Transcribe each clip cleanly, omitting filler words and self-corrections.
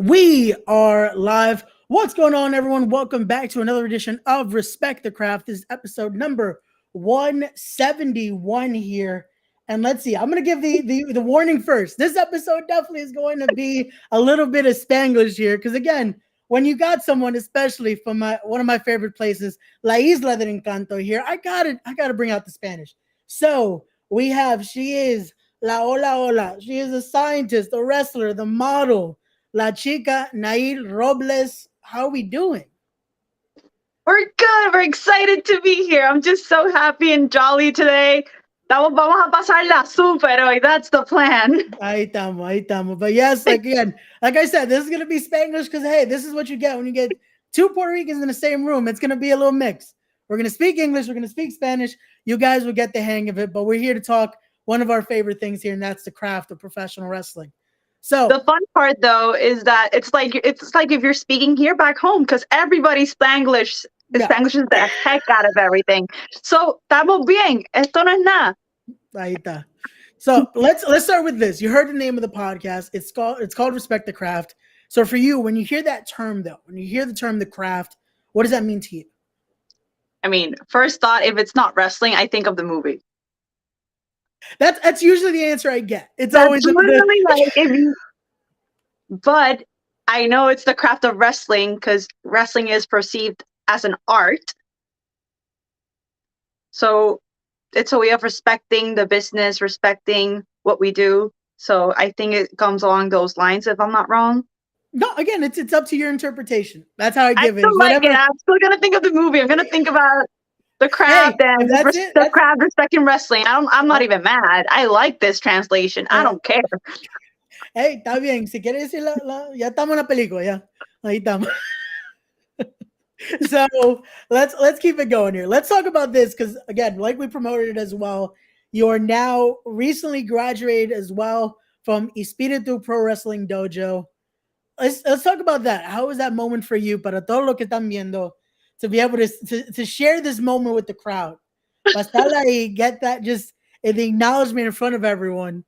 We are live. What's going on, everyone? Welcome back to another edition of Respect the Craft. This is episode number 171 here. And let's see, I'm going to give the warning first. This episode definitely is going to be a little bit of Spanglish here. Because again, when you got someone, especially from one of my favorite places, La Isla del Encanto here, I gotta bring out the Spanish. So she is La Hola. She is a scientist, a wrestler, the model. La chica Nahir Robles. How are we doing? We're good. We're excited to be here. I'm just so happy and jolly today. Vamos a pasarla super hoy. That's the plan. Ahí estamos. But yes, like I said, this is gonna be Spanglish because hey, this is what you get when you get two Puerto Ricans in the same room. It's gonna be a little mix. We're gonna speak English. We're gonna speak Spanish. You guys will get the hang of it. But we're here to talk one of our favorite things here, and that's the craft of professional wrestling. So the fun part though is that it's like if you're speaking here back home because everybody Spanglishes the heck out of everything. So estamos bien. Esto no es nada. Ahí está. So let's start with this. You heard the name of the podcast. It's called Respect the Craft. So for you, when you hear that term though, when you hear the term the craft, what does that mean to you? I mean, first thought, if it's not wrestling, I think of the movie. That's usually the answer I get. It's That's always literally like but I know it's the craft of wrestling because wrestling is perceived as an art. So it's a way of respecting the business, respecting what we do. So I think it comes along those lines, if I'm not wrong. No, again, it's up to your interpretation. That's how I give it. I'm still gonna think of the movie. I'm gonna think about the craft and the craft respecting wrestling. I'm not even mad. I like this translation. I don't care. Hey, está bien. Si quieres decir ya estamos en la película, ya. Ahí estamos. So let's keep it going here. Let's talk about this because again, like we promoted it as well. You are now recently graduated as well from Espiritu Pro Wrestling Dojo. Let's talk about that. How was that moment for you? Para todo lo que están viendo, to be able to share this moment with the crowd. Pasar ahí, get that just the acknowledgement in front of everyone.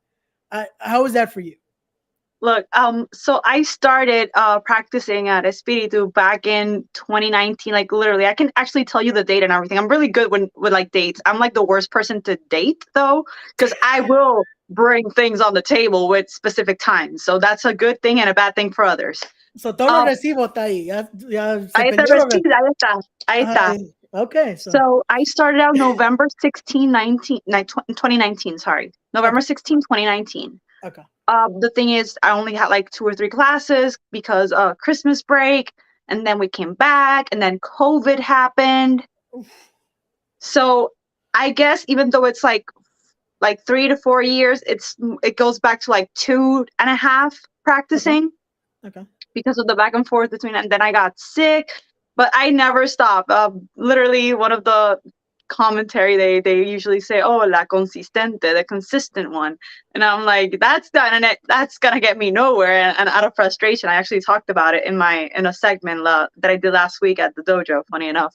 How was that for you? Look, so I started practicing at Espiritu back in 2019. Like literally, I can actually tell you the date and everything. I'm really good with like dates. I'm like the worst person to date though, because I will bring things on the table with specific times. So that's a good thing and a bad thing for others. So todo recibo está ahí. Ahí está. Okay. So I started out November 16, 2019. Sorry, November 16, 2019. Okay. The thing is, I only had like 2 or 3 classes because Christmas break, and then we came back, and then COVID happened. Oof. So I guess even though it's like 3 to 4 years, it goes back to like 2.5 practicing. Okay. Because of the back and forth between, and then I got sick, but I never stopped. Literally, one of the commentary they usually say, "Oh, la consistente," the consistent one, and I'm like, that's gonna get me nowhere. And out of frustration, I actually talked about it in a segment that I did last week at the dojo. Funny enough,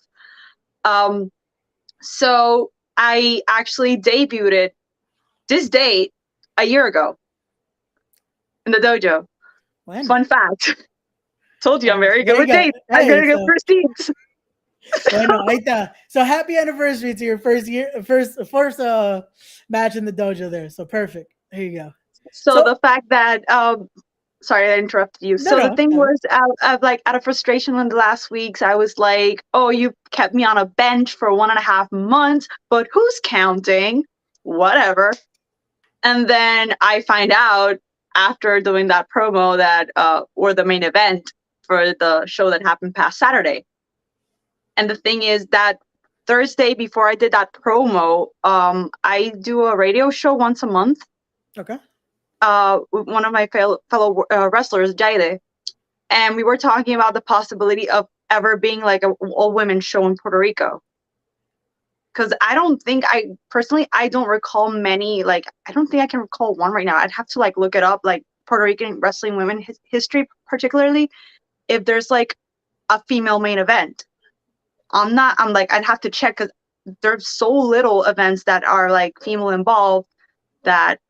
so I actually debuted this date a year ago in the dojo. When? Fun fact. Told you I'm very good with dates. I'm very good for seats. Bueno, ahí está. So happy anniversary to your first match in the dojo there. So perfect. There you go. So the fact that sorry I interrupted you. The thing was out of frustration in the last weeks, I was like, oh, you kept me on a bench for 1.5 months, but who's counting? Whatever. And then I find out after doing that promo that or the main event for the show that happened past Saturday. And the thing is that Thursday before I did that promo, I do a radio show once a month. Okay. With one of my fellow wrestlers, Jaide, and we were talking about the possibility of ever being like an all-women show in Puerto Rico. Because I don't recall many, like, I don't think I can recall one right now. I'd have to like look it up, like Puerto Rican wrestling women history, particularly if there's like a female main event. I'd have to check because there's so little events that are like female involved that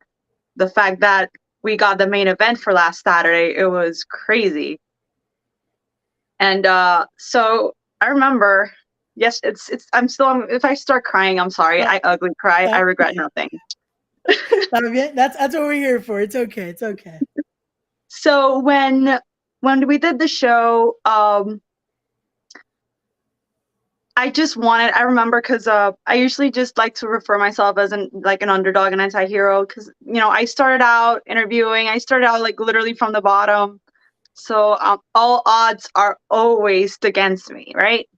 the fact that we got the main event for last Saturday, it was crazy. And so I remember, yes, if I start crying, I'm sorry. I ugly cry. I regret nothing. That's what we're here for. It's okay. It's okay. So when we did the show, I remember because I usually just like to refer myself as an underdog and anti-hero because, I started out interviewing. I started out like literally from the bottom. So all odds are always against me, right?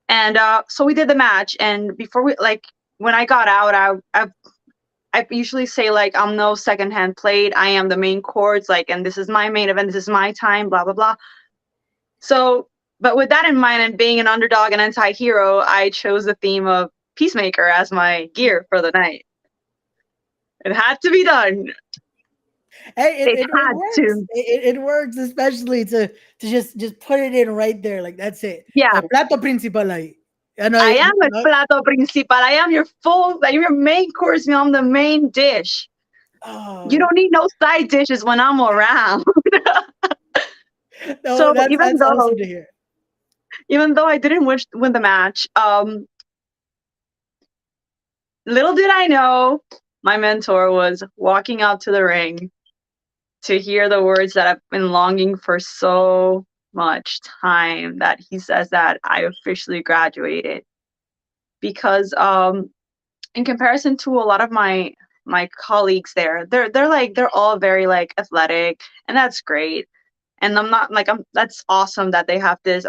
And so we did the match. And before when I got out, I usually say like, I'm no secondhand plate. I am the main chords, and this is my main event. This is my time, blah, blah, blah. So, but with that in mind and being an underdog and anti-hero, I chose the theme of Peacemaker as my gear for the night. It had to be done. Hey, it works. It works, especially to just put it in right there. Like, that's it. Yeah. El plato principal ahí. I am el plato principal. I am your your main course meal. I'm the main dish. Oh. You don't need no side dishes when I'm around. No, so that's awesome to hear. Even though I didn't win the match, little did I know my mentor was walking out to the ring to hear the words that I've been longing for so much time, that he says that I officially graduated. Because in comparison to a lot of my colleagues there, they're all very athletic, and that's great. And I'm not that's awesome that they have this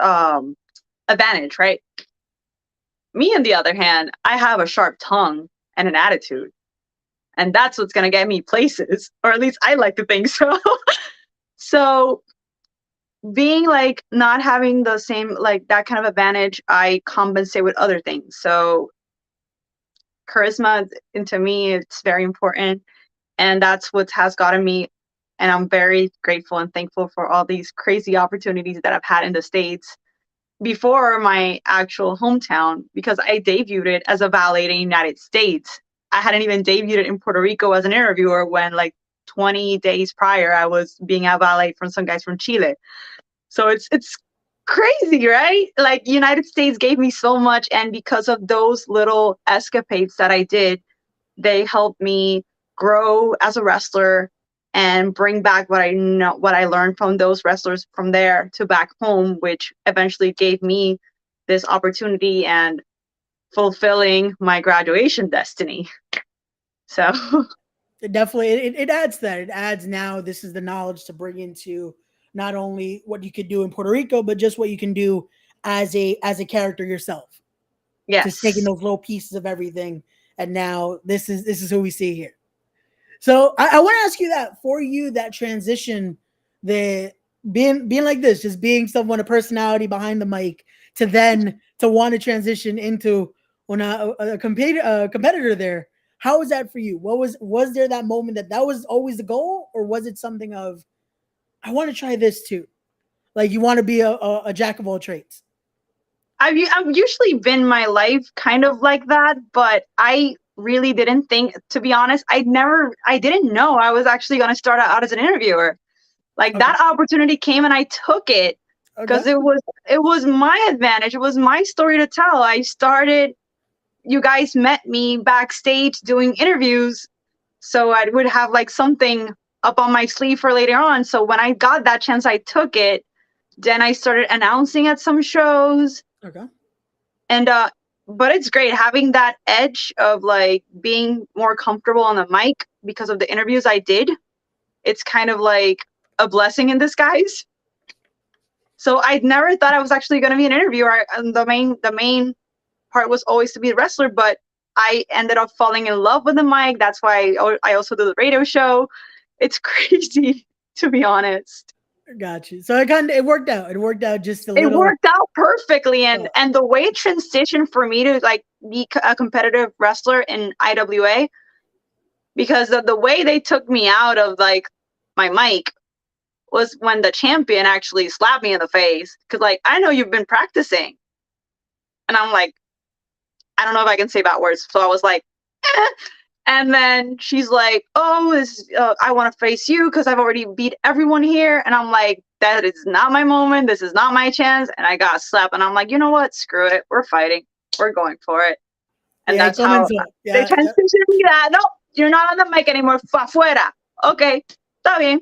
advantage, right? Me, on the other hand, I have a sharp tongue and an attitude. And that's what's going to get me places, or at least I like to think so. So being not having the same, that kind of advantage, I compensate with other things. So charisma, and to me, it's very important. And that's what has gotten me. And I'm very grateful and thankful for all these crazy opportunities that I've had in the States before my actual hometown, because I debuted it as a valet in the United States. I hadn't even debuted it in Puerto Rico as an interviewer when 20 days prior I was being a valet from some guys from Chile. So it's crazy, right? United States gave me so much, and because of those little escapades that I did, they helped me grow as a wrestler and bring back what I learned from those wrestlers from there to back home, which eventually gave me this opportunity and fulfilling my graduation destiny. So definitely it adds that. It adds, now this is the knowledge to bring into not only what you could do in Puerto Rico, but just what you can do as a character yourself. Yes. Just taking those little pieces of everything, and now this is who we see here. So I want to ask you that, for you, that transition, the being like this, just being someone, a personality behind the mic, to then to want to transition into a competitor there. How was that for you? Was there that moment that was always the goal, or was it something of, I want to try this too? Like, you want to be a jack of all trades? I've usually been my life kind of like that, but I really didn't think, to be honest, I didn't know I was actually going to start out as an interviewer. That opportunity came and I took it because it was my advantage. It was my story to tell. You guys met me backstage doing interviews, so I would have something up on my sleeve for later on. So when I got that chance, I took it. Then I started announcing at some shows. Okay. And but it's great having that edge of being more comfortable on the mic because of the interviews I did. It's kind of like a blessing in disguise. So I never thought I was actually going to be an interviewer. The main part was always to be a wrestler, but I ended up falling in love with the mic. That's why I also do the radio show. It's crazy, to be honest. Got you. So it worked out. It worked out just a little. It worked out perfectly, and the way it transitioned for me to be a competitive wrestler in IWA, because of the way they took me out of my mic, was when the champion actually slapped me in the face. Because I know you've been practicing, and I'm like, I don't know if I can say bad words. So I was like, And then she's like, "Oh, I want to face you because I've already beat everyone here." And I'm like, "That is not my moment. This is not my chance." And I got slapped. And I'm like, "You know what? Screw it. We're fighting. We're going for it." And Yeah, that's how comenzó. they Yeah, yeah. transitioned me that. No, you're not on the mic anymore. Fa fuera. Okay, está bien.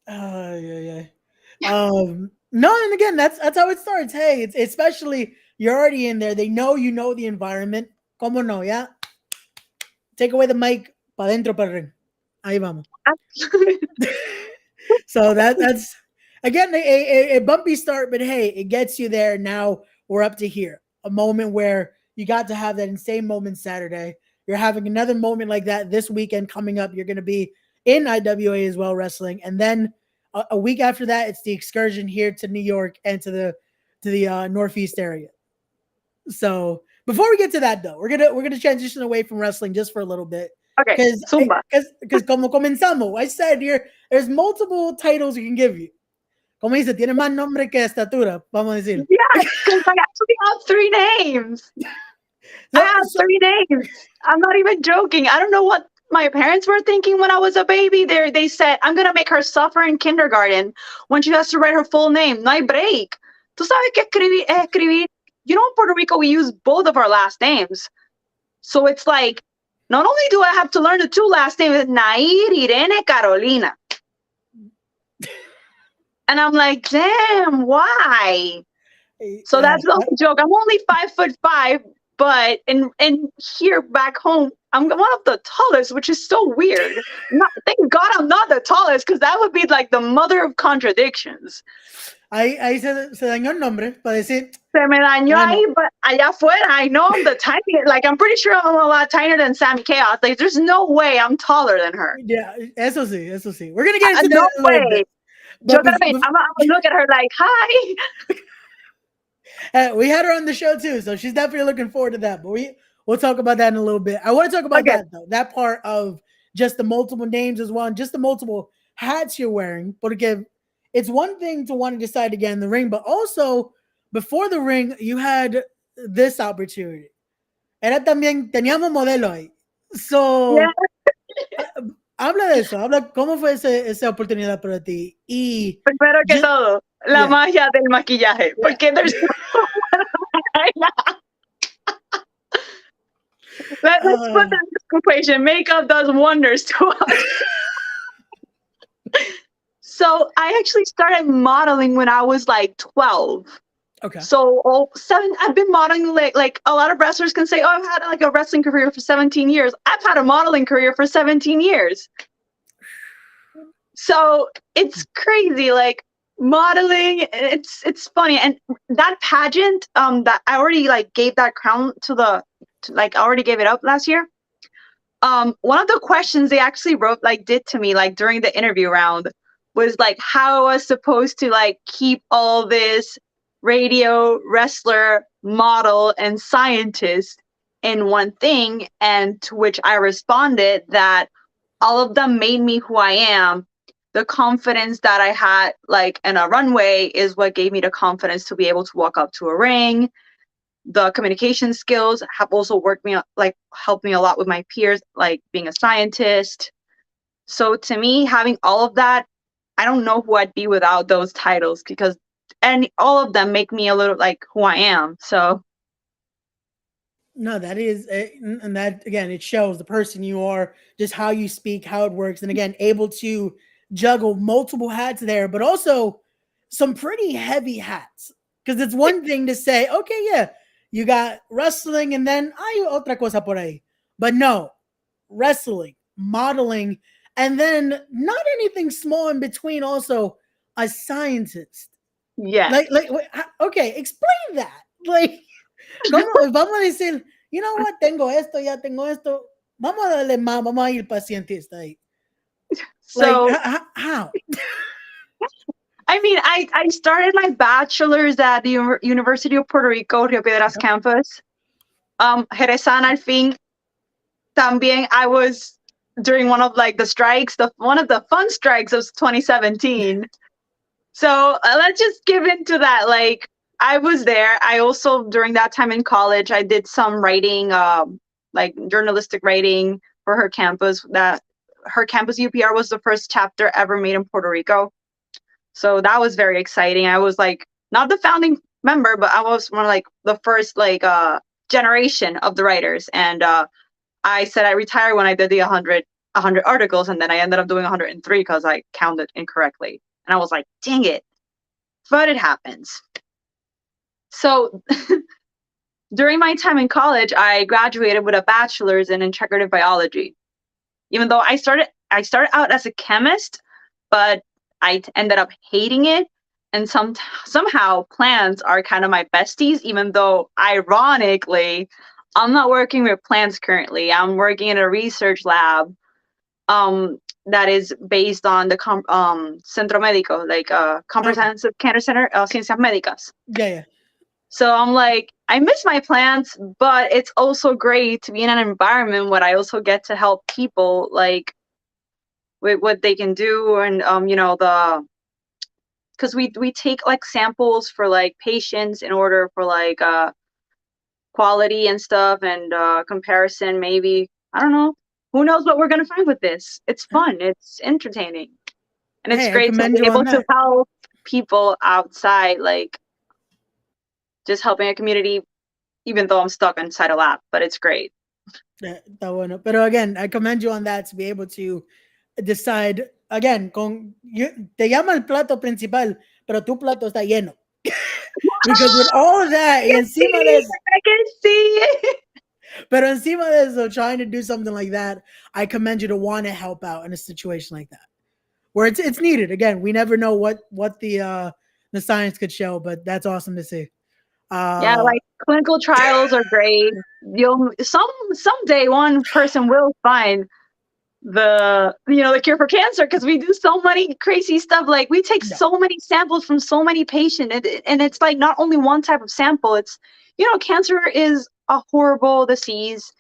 Yeah, yeah. No, and again, that's how it starts. Hey, it's especially you're already in there. They know you know the environment. Como no, yeah. Take away the mic, pa dentro, pa ring. Ahí vamos. So that's again a bumpy start, but hey, it gets you there. Now we're up to here. A moment where you got to have that insane moment Saturday. You're having another moment like that this weekend coming up. You're going to be in IWA as well wrestling, and then a week after that, it's the excursion here to New York and to the Northeast area. So before we get to that though, we're gonna transition away from wrestling just for a little bit Okay, because Zumba. because como comenzamos, I said here there's multiple titles we can give you. Como dice, tiene más nombre que estatura, vamos a decir. Yeah, because I actually have 3 names. I have 3 names. I'm not even joking. I don't know what my parents were thinking when I was a baby. They said, I'm going to make her suffer in kindergarten when she has to write her full name. No hay break. Tú sabes que escribir. You know, in Puerto Rico, we use both of our last names. So it's like, not only do I have to learn the 2 last names, Nahir, Irene, Carolina. And I'm like, damn, why? So that's the whole joke. I'm only 5'5", but in here back home, I'm one of the tallest, which is so weird. Thank God I'm not the tallest, because that would be like the mother of contradictions. Ahí se dañó el nombre para decir. Se me dañó ahí, but allá afuera, I know I'm the tiniest. Like, I'm pretty sure I'm a lot tinier than Sammy Chaos. Like, there's no way I'm taller than her. Yeah, eso sí. We're gonna get into no that in a little bit. But I'm gonna look at her like, hi. We had her on the show too, so she's definitely looking forward to that. But we'll talk about that in a little bit. I want to talk about that though. That part of just the multiple names as well, and just the multiple hats you're wearing. But again, it's one thing to want to decide to get in the ring, but also before the ring, you had this opportunity. Era también, teníamos modelo ahí. So, habla de eso, habla cómo fue esa oportunidad para ti. Y primero que todo, la magia del maquillaje, porque there's let's put that in this equation. Makeup does wonders to us. So I actually started modeling when I was like 12. Okay. So 7, I've been modeling like a lot of wrestlers can say, oh, I've had like a wrestling career for 17 years. I've had a modeling career for 17 years. So it's crazy, like modeling. It's funny, and that pageant, that I already like gave that crown I already gave it up last year. One of the questions they actually did to me like during the interview round was like how I was supposed to like keep all this radio, wrestler, model, and scientist in one thing, and to which I responded that all of them made me who I am. The confidence that I had like in a runway is what gave me the confidence to be able to walk up to a ring. The communication skills have also helped me a lot with my peers, like being a scientist. So to me, having all of that, I don't know who I'd be without those titles, because all of them make me a little like who I am. So no, that is, and that again, it shows the person you are, just how you speak, how it works, and again, able to juggle multiple hats there, but also some pretty heavy hats. Because it's one thing to say, okay, yeah, you got wrestling, and then hay otra cosa por ahí, but no, wrestling, modeling, and then not anything small in between. Also, a scientist. Yeah. Okay, explain that. Like, ¿cómo vamos a decir, you know what, tengo esto, ya tengo esto, vamos a darle más, vamos a ir para cientista ahí. So, like, how? I mean, I started my bachelor's at the University of Puerto Rico, Rio Piedras campus. Jerezan al fin. También I was during one of like the strikes, one of the fun strikes of 2017. So let's just give into that. Like, I was there. I also, during that time in college, I did some writing like journalistic writing for her campus. That her campus UPR was the first chapter ever made in Puerto Rico. So that was very exciting. I was like not the founding member, but I was one of like the first like generation of the writers. And I said I retired when I did the 100 articles, and then I ended up doing 103 because I counted incorrectly. And I was like, dang it. But it happens. So during my time in college, I graduated with a bachelor's in integrative biology. Even though I started out as a chemist, but I ended up hating it. And somehow plants are kind of my besties, even though ironically, I'm not working with plants currently. I'm working in a research lab that is based on the Centro Médico, like Comprehensive Cancer Center, Ciencias Médicas. Yeah. So I'm like, I miss my plants, but it's also great to be in an environment where I also get to help people, like with what they can do, and because we take like samples for like patients in order for like quality and stuff, and comparison. Maybe, I don't know. Who knows what we're gonna find with this? It's fun. It's entertaining, and it's great to be able to help people outside, like just helping a community, even though I'm stuck inside a lab. But it's great. Está bueno. Pero again, I commend you on that, to be able to decide again. Te llama el plato principal, pero tu plato está lleno. Because with all of that, y encima de eso, I can see. Pero encima de eso, trying to do something like that, I commend you to want to help out in a situation like that, where it's needed. Again, we never know what the science could show, but that's awesome to see. Yeah, like clinical trials are great. Someday one person will find the cure for cancer, because we do so many crazy stuff. Like we take so many samples from so many patients, and it's like not only one type of sample. It's cancer is a horrible disease.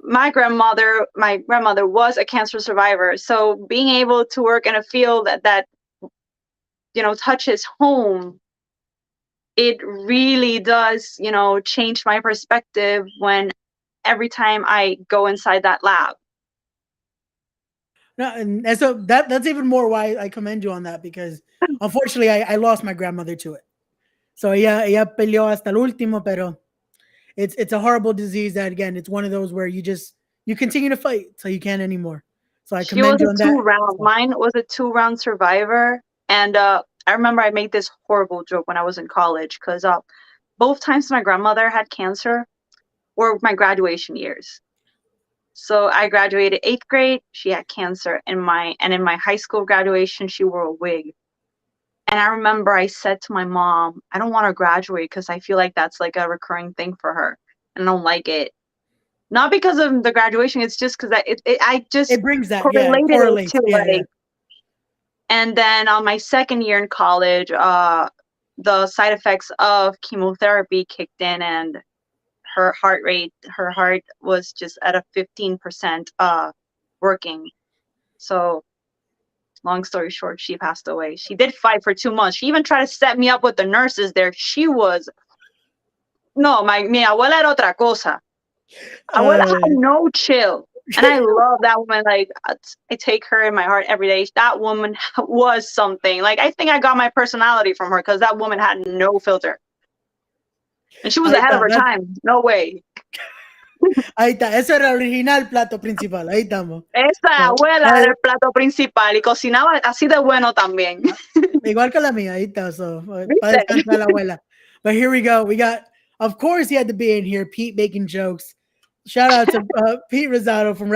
My grandmother was a cancer survivor, so being able to work in a field that touches home, it really does change my perspective when every time I go inside that lab. No, and so that's even more why I commend you on that, because unfortunately I lost my grandmother to it. So ella peleó hasta el último, pero it's a horrible disease that, again, it's one of those where you continue to fight till you can't anymore. So I commend you on that. Mine was a 2-round survivor, and I remember I made this horrible joke when I was in college, because both times my grandmother had cancer were my graduation years. So I graduated 8th grade. She had cancer. In my high school graduation, she wore a wig. And I remember I said to my mom, I don't want to graduate because I feel like that's like a recurring thing for her, and I don't like it. Not because of the graduation. It's just because it brings that correlated to like. And then on my second year in college, the side effects of chemotherapy kicked in, and her heart was just at a 15% working. So long story short, she passed away. She did fight for 2 months. She even tried to set me up with the nurses there. Mi abuela era otra cosa. Abuela had no chill. And I love that woman. Like, I take her in my heart every day. That woman was something. Like, I think I got my personality from her, because that woman had no filter. And she was ahead of her time. No way. Ahí está. Ese era el original plato principal. Ahí estamos. Esa abuela era el plato principal y cocinaba así de bueno también. Igual que la mía. Ahí está. So, para descansar la abuela. But here we go. We got, of course, he had to be in here. Pete making jokes. Shout out to Pete Rosado from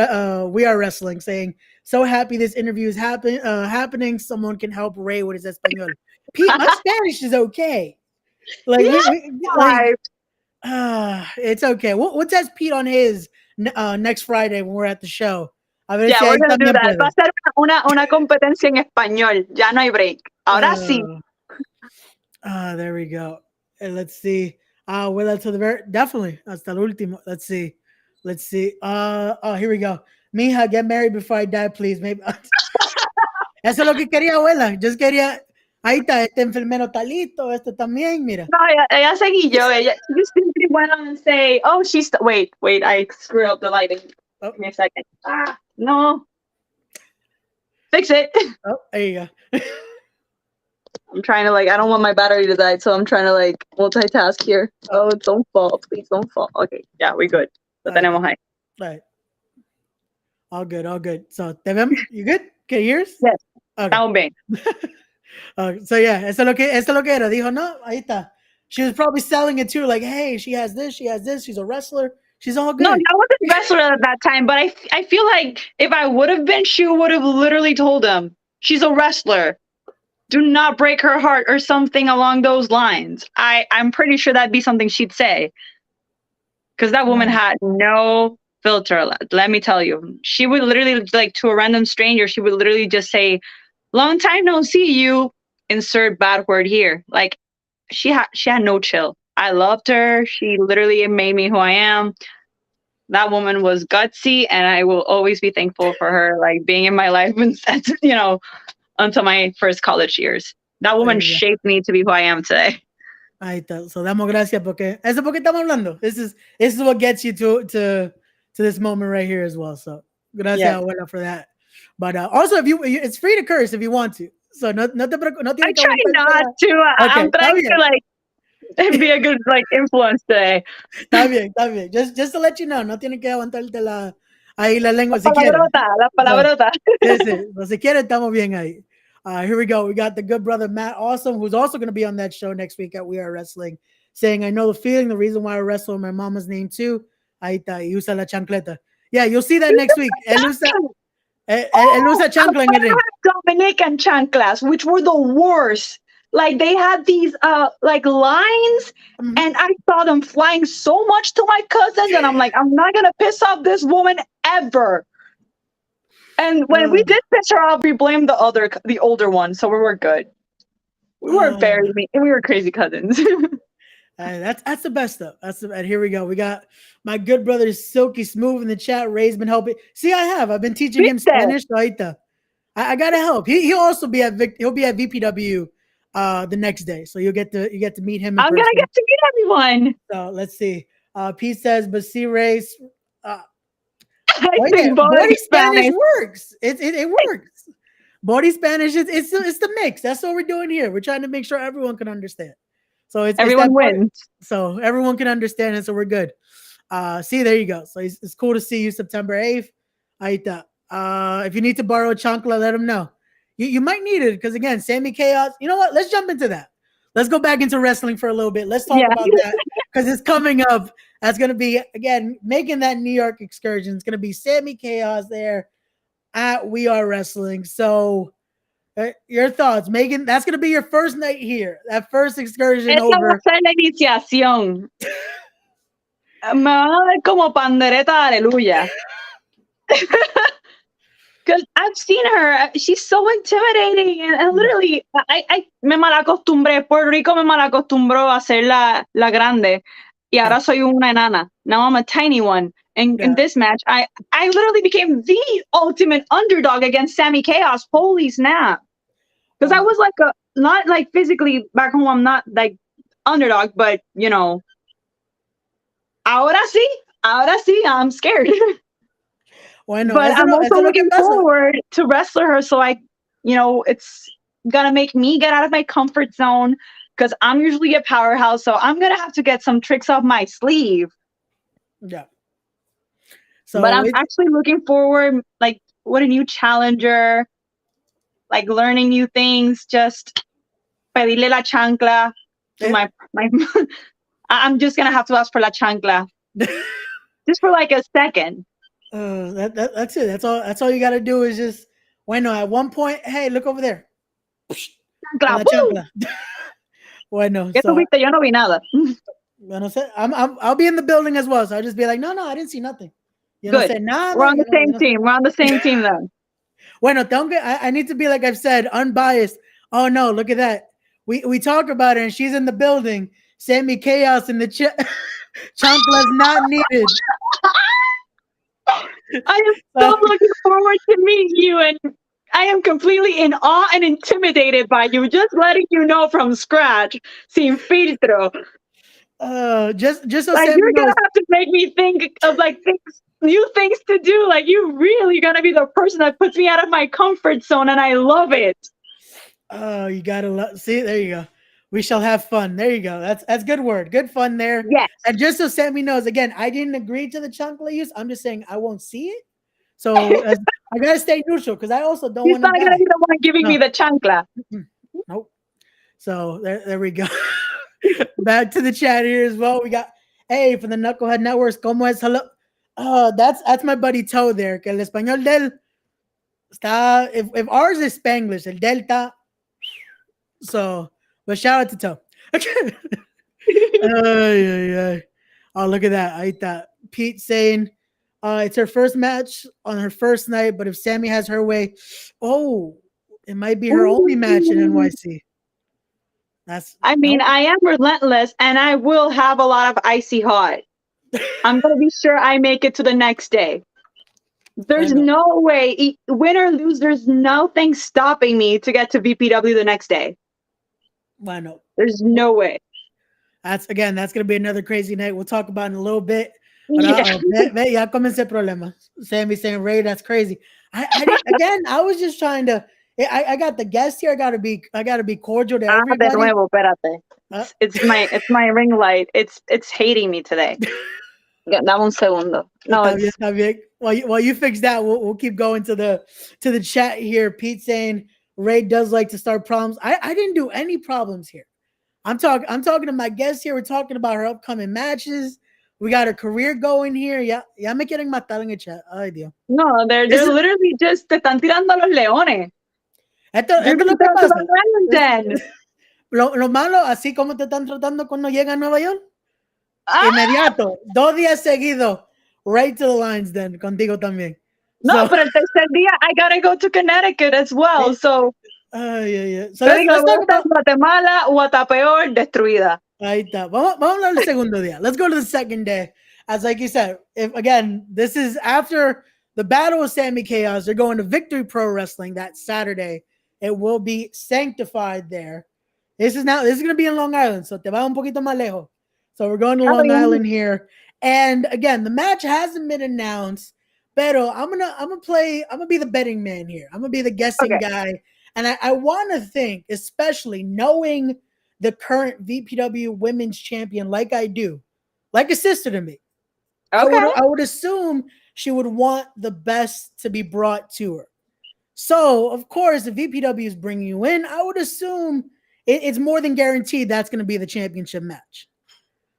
We Are Wrestling, saying, so happy this interview is happening. Someone can help Ray with his Espanol. Pete, my Spanish is okay. Like, it's okay. We'll test Pete on his next Friday when we're at the show. We're gonna do that. Va a ser una competencia en español. Ya no hay break. Ahora sí. There we go. And let's see. Well, to the very, definitely. Hasta el último. Let's see. Here we go. Mija, get married before I die, please. Maybe. Eso es lo que quería, abuela. Just quería. Ahí está, este enfermero está listo, este también, mira. No, ella seguí yo. Ella simply went on and say, "Oh, wait, I screwed up the lighting. Oh. Give me a second. No, fix it." Oh, there you go. I'm trying to I don't want my battery to die, so I'm trying to multitask here. Oh, don't fall, please don't fall. Okay, yeah, we're good. Lo tenemos ahí. Right. All good, all good. So, te vemos. You good? Okay, ears? Yes. Okay. Estamos bien. So yeah, eso es lo que era. Dijo, no, ahí está. She was probably selling it too, like, hey, she has this, she's a wrestler, she's all good. No, I wasn't a wrestler at that time, but I feel like if I would have been, she would have literally told him, she's a wrestler. Do not break her heart or something along those lines. I'm pretty sure that'd be something she'd say. Because that woman had no filter. Let me tell you. She would literally, to a random stranger, she would literally just say, long time no see you, insert bad word here. She had no chill. I loved her. She literally made me who I am. That woman was gutsy, and I will always be thankful for her, being in my life until my first college years. That woman shaped me to be who I am today. Ahí está. So damos gracias porque eso porque estamos hablando. This is what gets you to this moment right here as well. So gracias, abuela, for that. But also, it's free to curse if you want to. So no te preocupes. No I try not to. Okay, I'm trying to be a good influence today. Está bien. Just to let you know, no tiene que aguantarte la lengua si quieres. La palabrota. So, si quieres, estamos bien ahí. Here we go. We got the good brother Matt Awesome, who's also going to be on that show next week at We Are Wrestling, saying, I know the feeling, the reason why I wrestle in my mama's name too. Ahí está, y usa la chancleta. Yeah, you'll see that next week. Él usa chancla en el ring. Dominican chanclas, which were the worst. They had these lines, and I saw them flying so much to my cousins, and I'm like, I'm not gonna piss off this woman ever. And when we did piss her off, we blamed the older one, so we were good. We weren't very mean. We were crazy cousins. That's the best stuff. And here we go. We got my good brother Silky Smooth in the chat. Ray's been helping. See, I've been teaching him Spanish. So I gotta help. He'll also be at VPW the next day, so you get to meet him. I'm gonna get to meet everyone. So let's see. Pete says, but see, Ray's. I think body Spanish works. It works. Body Spanish. It's the mix. That's what we're doing here. We're trying to make sure everyone can understand. So everyone wins. So everyone can understand it. So we're good. See, there you go. So it's cool to see you September 8th. Ahí está. If you need to borrow a chancla, let them know. You might need it because again, Sammy Chaos. You know what? Let's jump into that. Let's go back into wrestling for a little bit. Let's talk about that because it's coming up. That's going to be, again, making that New York excursion. It's going to be Sammy Chaos there at We Are Wrestling. So your thoughts, Megan? That's going to be your first night here. That first excursion over. Esa es la iniciación. Me van a ver como pandereta, aleluya. Because I've seen her. She's so intimidating. And literally, I me malacostumbré. Puerto Rico me malacostumbró a ser la grande. Y ahora soy una enana. Now I'm a tiny one. And in this match, I literally became the ultimate underdog against Sammy Chaos. Holy snap. Because I was not physically back home, I'm not underdog, but ahora sí, I'm scared. Bueno, but I'm also looking forward to wrestle her. So it's gonna make me get out of my comfort zone. Because I'm usually a powerhouse, so I'm gonna have to get some tricks off my sleeve. Yeah. So, but I'm actually looking forward, what a new challenger, learning new things. Just pedirle la chancla to my. I'm just gonna have to ask for la chancla, just for a second. That's it. That's all you gotta do is just. Bueno, at one point, hey, look over there. Chancla. Bueno, so, yo no vi nada. I'll be in the building as well, so I'll just be like, no, I didn't see nothing. You Good. Say, nah, we're on the same team. We're on the same team then. Bueno, I need to be like I've said, unbiased. Oh no, look at that. We talk about her and she's in the building. Sammy Chaos in the chancla's not needed. I am so looking forward to meet you, and I am completely in awe and intimidated by you. Just letting you know from scratch, sin filtro. Just so Like Sammy you're gonna knows. have to make me think of like things, new things to do. Like you really gonna be the person that puts me out of my comfort zone, and I love it. Oh, you gotta see. There you go. We shall have fun. There you go. That's good word. Good fun there. Yes. And just so Sammy knows, again, I didn't agree to the chancla use. I'm just saying I won't see it. So I gotta stay neutral because I also don't He's want to not gonna die. be the one giving me No, the chancla. nope. So there we go. Back to the chat here as well. We got hey from the Knucklehead Networks. ¿Cómo es? Hello. That's my buddy Toe there. Que el español del está. If ours is Spanglish, el Delta. So, but shout out to Toe. Oh, look at that. I thought Pete saying it's her first match on her first night, but if Sammy has her way, oh, it might be her only match in Ooh. NYC. That's I mean, no. I am relentless, and I will have a lot of icy hot. I'm gonna be sure I make it to the next day. There's Bueno, no way, win or lose, there's nothing stopping me to get to VPW the next day. bueno. There's no way. That's gonna be another crazy night. We'll talk about in a little bit. But Yeah. ya comencé problema. Sammy saying Ray, that's crazy. I was just trying to. I got the guest here. I gotta be cordial to De everybody. nuevo, espérate. It's my ring light. It's hating me today. Dame un segundo. No, it's Está bien. While you fix that, we'll keep going to the chat here. Pete saying Ray does like to start problems. I didn't do any problems here. I'm talking to my guest here. We're talking about her upcoming matches. We got her career going here. Ya me quieren matar en el chat. Ay, Dios. no, they're literally just te están tirando los leones. Esto You're es lo gonna que go to pasa. the lions den. Lo malo, así como te están tratando cuando llegan a Nueva York. Ah! Inmediato. 2 días seguidos. Right to the lines then. Contigo también. No, So, pero el tercer día I gotta go to Connecticut as well. So, yeah. So te digo, let's voy a talk estar about. en Guatemala, Guatapeor, destruida. Ahí está. Vamos a hablar del segundo día. Let's go to the second day. As like you said, if again, this is after the battle with Sammy Chaos. They're going to Victory Pro Wrestling that Saturday. It will be sanctified there. This is going to be in Long Island, so te va un poquito más lejos. So we're going to Long Island here. And again, the match hasn't been announced. Pero I'm gonna be the betting man here. I'm gonna be the guessing guy. And I want to think, especially knowing the current VPW women's champion, like I do, like a sister to me. Okay. I would assume she would want the best to be brought to her. So, of course, if VPW is bringing you in, I would assume it's more than guaranteed that's going to be the championship match.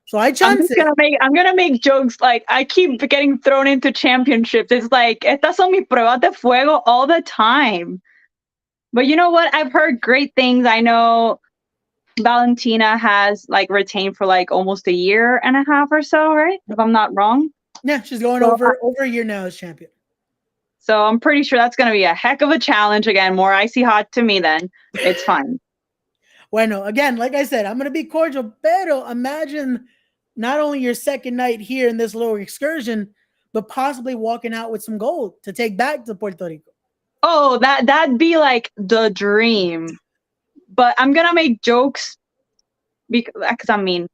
So I chance it. I'm gonna make jokes like I keep getting thrown into championships. It's like estas son mis pruebas de fuego all the time. But you know what? I've heard great things. I know Valentina has like retained for like almost a year and a half or so, right? If I'm not wrong. Yeah, she's going over a year now as champion. So I'm pretty sure that's going to be a heck of a challenge. Again, more icy hot to me then. It's fine. Bueno, again, like I said, I'm going to be cordial, pero imagine not only your second night here in this little excursion, but possibly walking out with some gold to take back to Puerto Rico. Oh, that'd be like the dream. But I'm going to make jokes because I mean,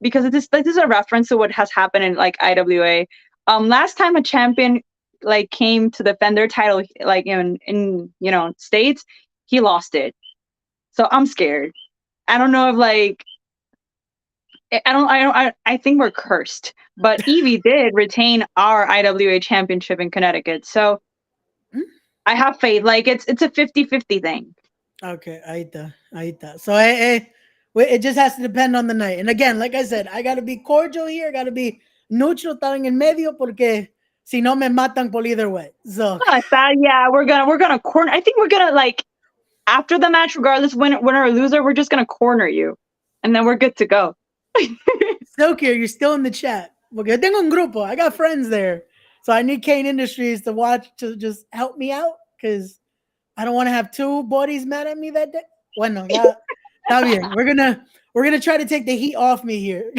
because this is a reference to what has happened in like IWA. Last time a champion like came to defend their title like in you know states, he lost it. So I'm scared. I don't know if like I think we're cursed. But Evie did retain our IWA championship in Connecticut. So I have faith. Like it's a 50-50 thing. Okay, ahí está. So it just has to depend on the night. And again, like I said, I gotta be cordial here, gotta be neutral, tan en medio, porque si no me matan por either way. So yeah, we're gonna corner. I think we're gonna like after the match, regardless winner or loser, we're just gonna corner you, and then we're good to go. Silk here, you're still in the chat. Porque tengo un grupo. I got friends there, so I need Kane Industries to watch to just help me out because I don't want to have two bodies mad at me that day. Bueno, ya, está bien. We're gonna try to take the heat off me here.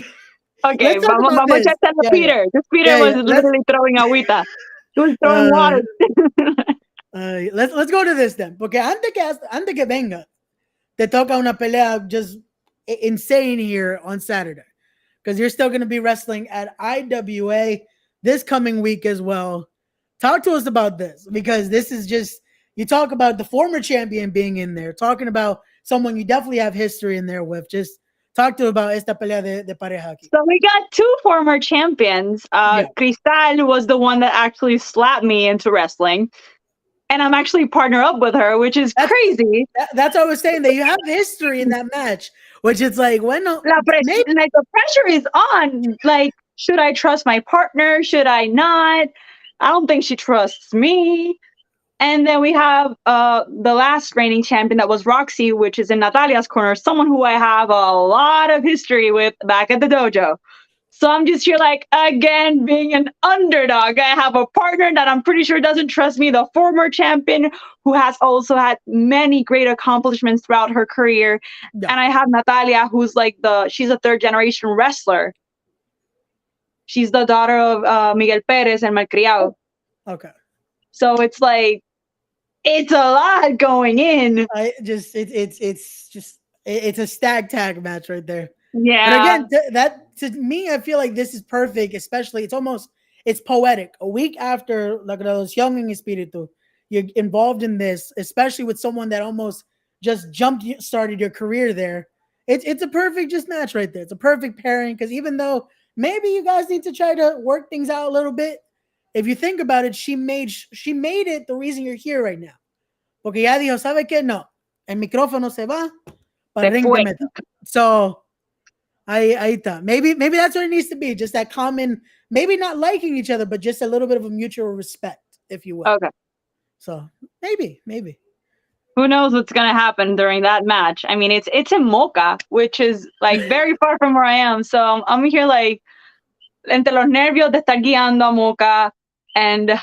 Okay, vamos a echar a Peter. This Peter was literally throwing agüita. He was throwing water. Let's go to this then. Porque antes que venga, te toca una pelea just insane here on Saturday. because you're still going to be wrestling at IWA this coming week as well. Talk to us about this, because this is just, you talk about the former champion being in there, talking about someone you definitely have history in there with. Just talk to about esta pelea de pareja aquí. So we got two former champions. Cristal was the one that actually slapped me into wrestling. And I'm actually partner up with her, which is crazy. That's what I was saying, that you have history in that match, which it's like, when like the pressure is on. Like, should I trust my partner? Should I not? I don't think she trusts me. And then we have the last reigning champion, that was Roxy, which is in Natalia's corner, someone who I have a lot of history with back at the dojo. So I'm just here, like, again, being an underdog. I have a partner that I'm pretty sure doesn't trust me, the former champion who has also had many great accomplishments throughout her career. Yeah. And I have Natalia, who's like she's a third generation wrestler. She's the daughter of Miguel Perez and Malcriado. Okay. So it's like, it's a lot going in. It's a stag tag match right there. Yeah. But again, to me, I feel like this is perfect, especially it's poetic. A week after La Graduación en Espíritu, you're involved in this, especially with someone that almost just started your career there. It's a perfect just match right there. It's a perfect pairing, because even though maybe you guys need to try to work things out a little bit, if you think about it, she made it the reason you're here right now. Porque ya dijo, ¿sabe qué? No, el micrófono se va, para ring de meta. So, ahí está. Maybe that's what it needs to be. Just that common, maybe not liking each other, but just a little bit of a mutual respect, if you will. Okay. So maybe. Who knows what's gonna happen during that match? I mean, it's in Moca, which is like very far from where I am. So I'm here like entre los nervios de estar guiando a Moca, and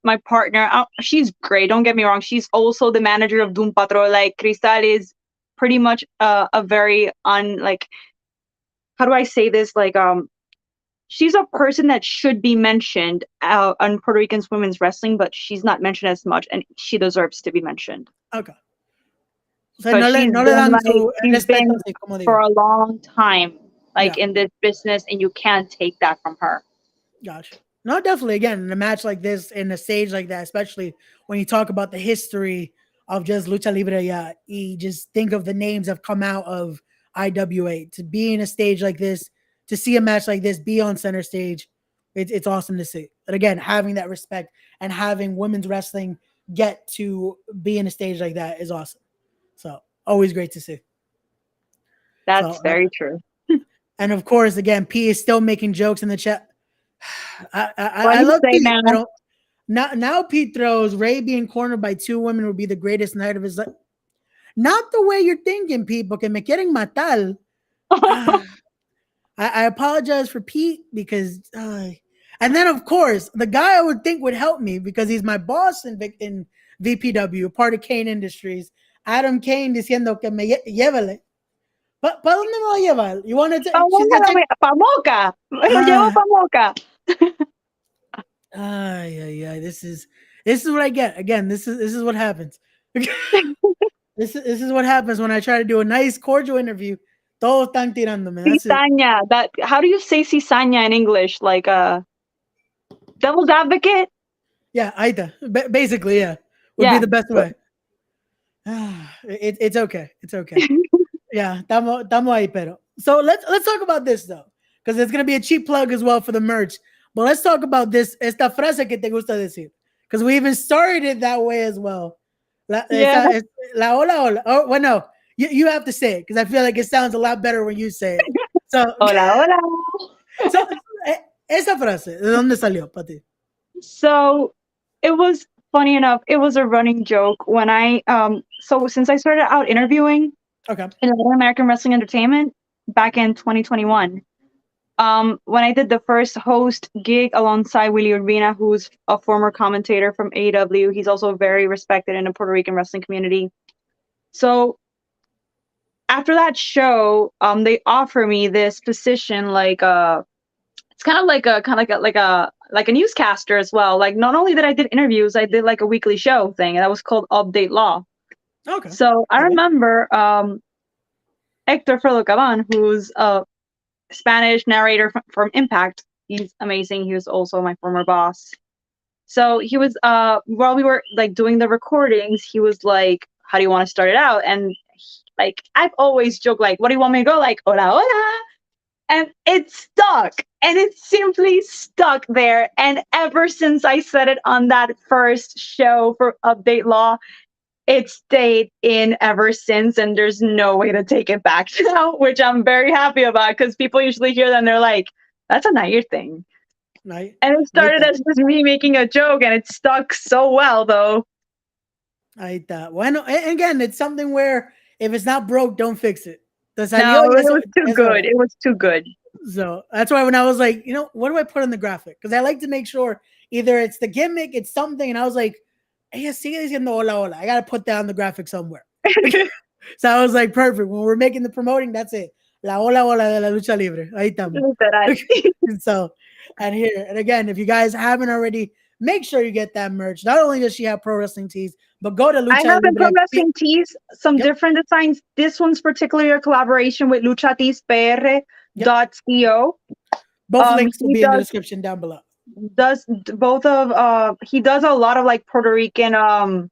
my partner. She's great. Don't get me wrong. She's also the manager of Doom Patrol. Like, Cristal is pretty much a very how do I say this? Like, she's a person that should be mentioned on Puerto Rican's women's wrestling, but she's not mentioned as much, and she deserves to be mentioned. Okay. So she's been for a long time, in this business, and you can't take that from her. Gotcha. No, definitely. Again, in a match like this, in a stage like that, especially when you talk about the history of just Lucha Libre, you just think of the names that have come out of IWA. To be in a stage like this, to see a match like this be on center stage, it's awesome to see. But again, having that respect and having women's wrestling get to be in a stage like that is awesome. So always great to see. That's very true. And of course, again, P is still making jokes in the chat. I love Pete. Now Pete throws Ray being cornered by two women would be the greatest night of his life. Not the way you're thinking, Pete, porque me quieren matar. I apologize for Pete, because and then of course the guy I would think would help me, because he's my boss in VPW, part of Kane Industries, Adam Kane, diciendo que me llévale. ¿Para dónde me va a llevar? You want to pa Moca. Lo llevo pa Moca. This is what I get. Again, this is what happens. This is what happens when I try to do a nice, cordial interview. Todos están tirándome. Cizaña. How do you say cizaña in English? Like devil's advocate? Yeah, ahí está. Basically, yeah. Would be the best way. It's okay. It's okay. Yeah, estamos ahí, pero. So let's talk about this though, because it's gonna be a cheap plug as well for the merch. But let's talk about this. Esta frase que te gusta decir, because we even started it that way as well. La hola. Oh, well, no, you have to say it, because I feel like it sounds a lot better when you say it. So hola. So esa frase, ¿de dónde salió para ti? So it was funny enough. It was a running joke when I so since I started out interviewing. Okay. In Latin American Wrestling Entertainment back in 2021. When I did the first host gig alongside Willie Urbina, who's a former commentator from AEW. He's also very respected in the Puerto Rican wrestling community. So after that show, they offer me this position, it's kind of like a newscaster as well. Like, not only that I did interviews, I did like a weekly show thing, and that was called Update Law. Okay. So I remember Hector Ferlo Caban, who's Spanish narrator from Impact. He's amazing. He was also my former boss. So he was while we were like doing the recordings, he was like, "How do you want to start it out?" And like I've always joked like, "What do you want me to go?" Like, "Hola, hola." And it stuck. And it simply stuck there. And ever since I said it on that first show for Update Law, it stayed in ever since. And there's no way to take it back now, which I'm very happy about because people usually hear that and they're like, that's a Nahir thing. Right. And it started as just me making a joke and it stuck so well, though. I thought, bueno, and again, it's something where if it's not broke, don't fix it. No, it was too good. It was too good. So that's why when I was like, what do I put on the graphic? Because I like to make sure either it's the gimmick, it's something, and I was like, ella sigue diciendo hola, hola. I got to put that on the graphic somewhere. So I was like, perfect. When we're making the promoting, that's it. La hola, hola de la lucha libre. Ahí estamos. So, and here, and again, if you guys haven't already, make sure you get that merch. Not only does she have pro wrestling tees, but go to Lucha I have the pro wrestling tees, some different designs. This one's particularly a collaboration with luchateespr.co. Both links will be in the description down below. He does a lot of like Puerto Rican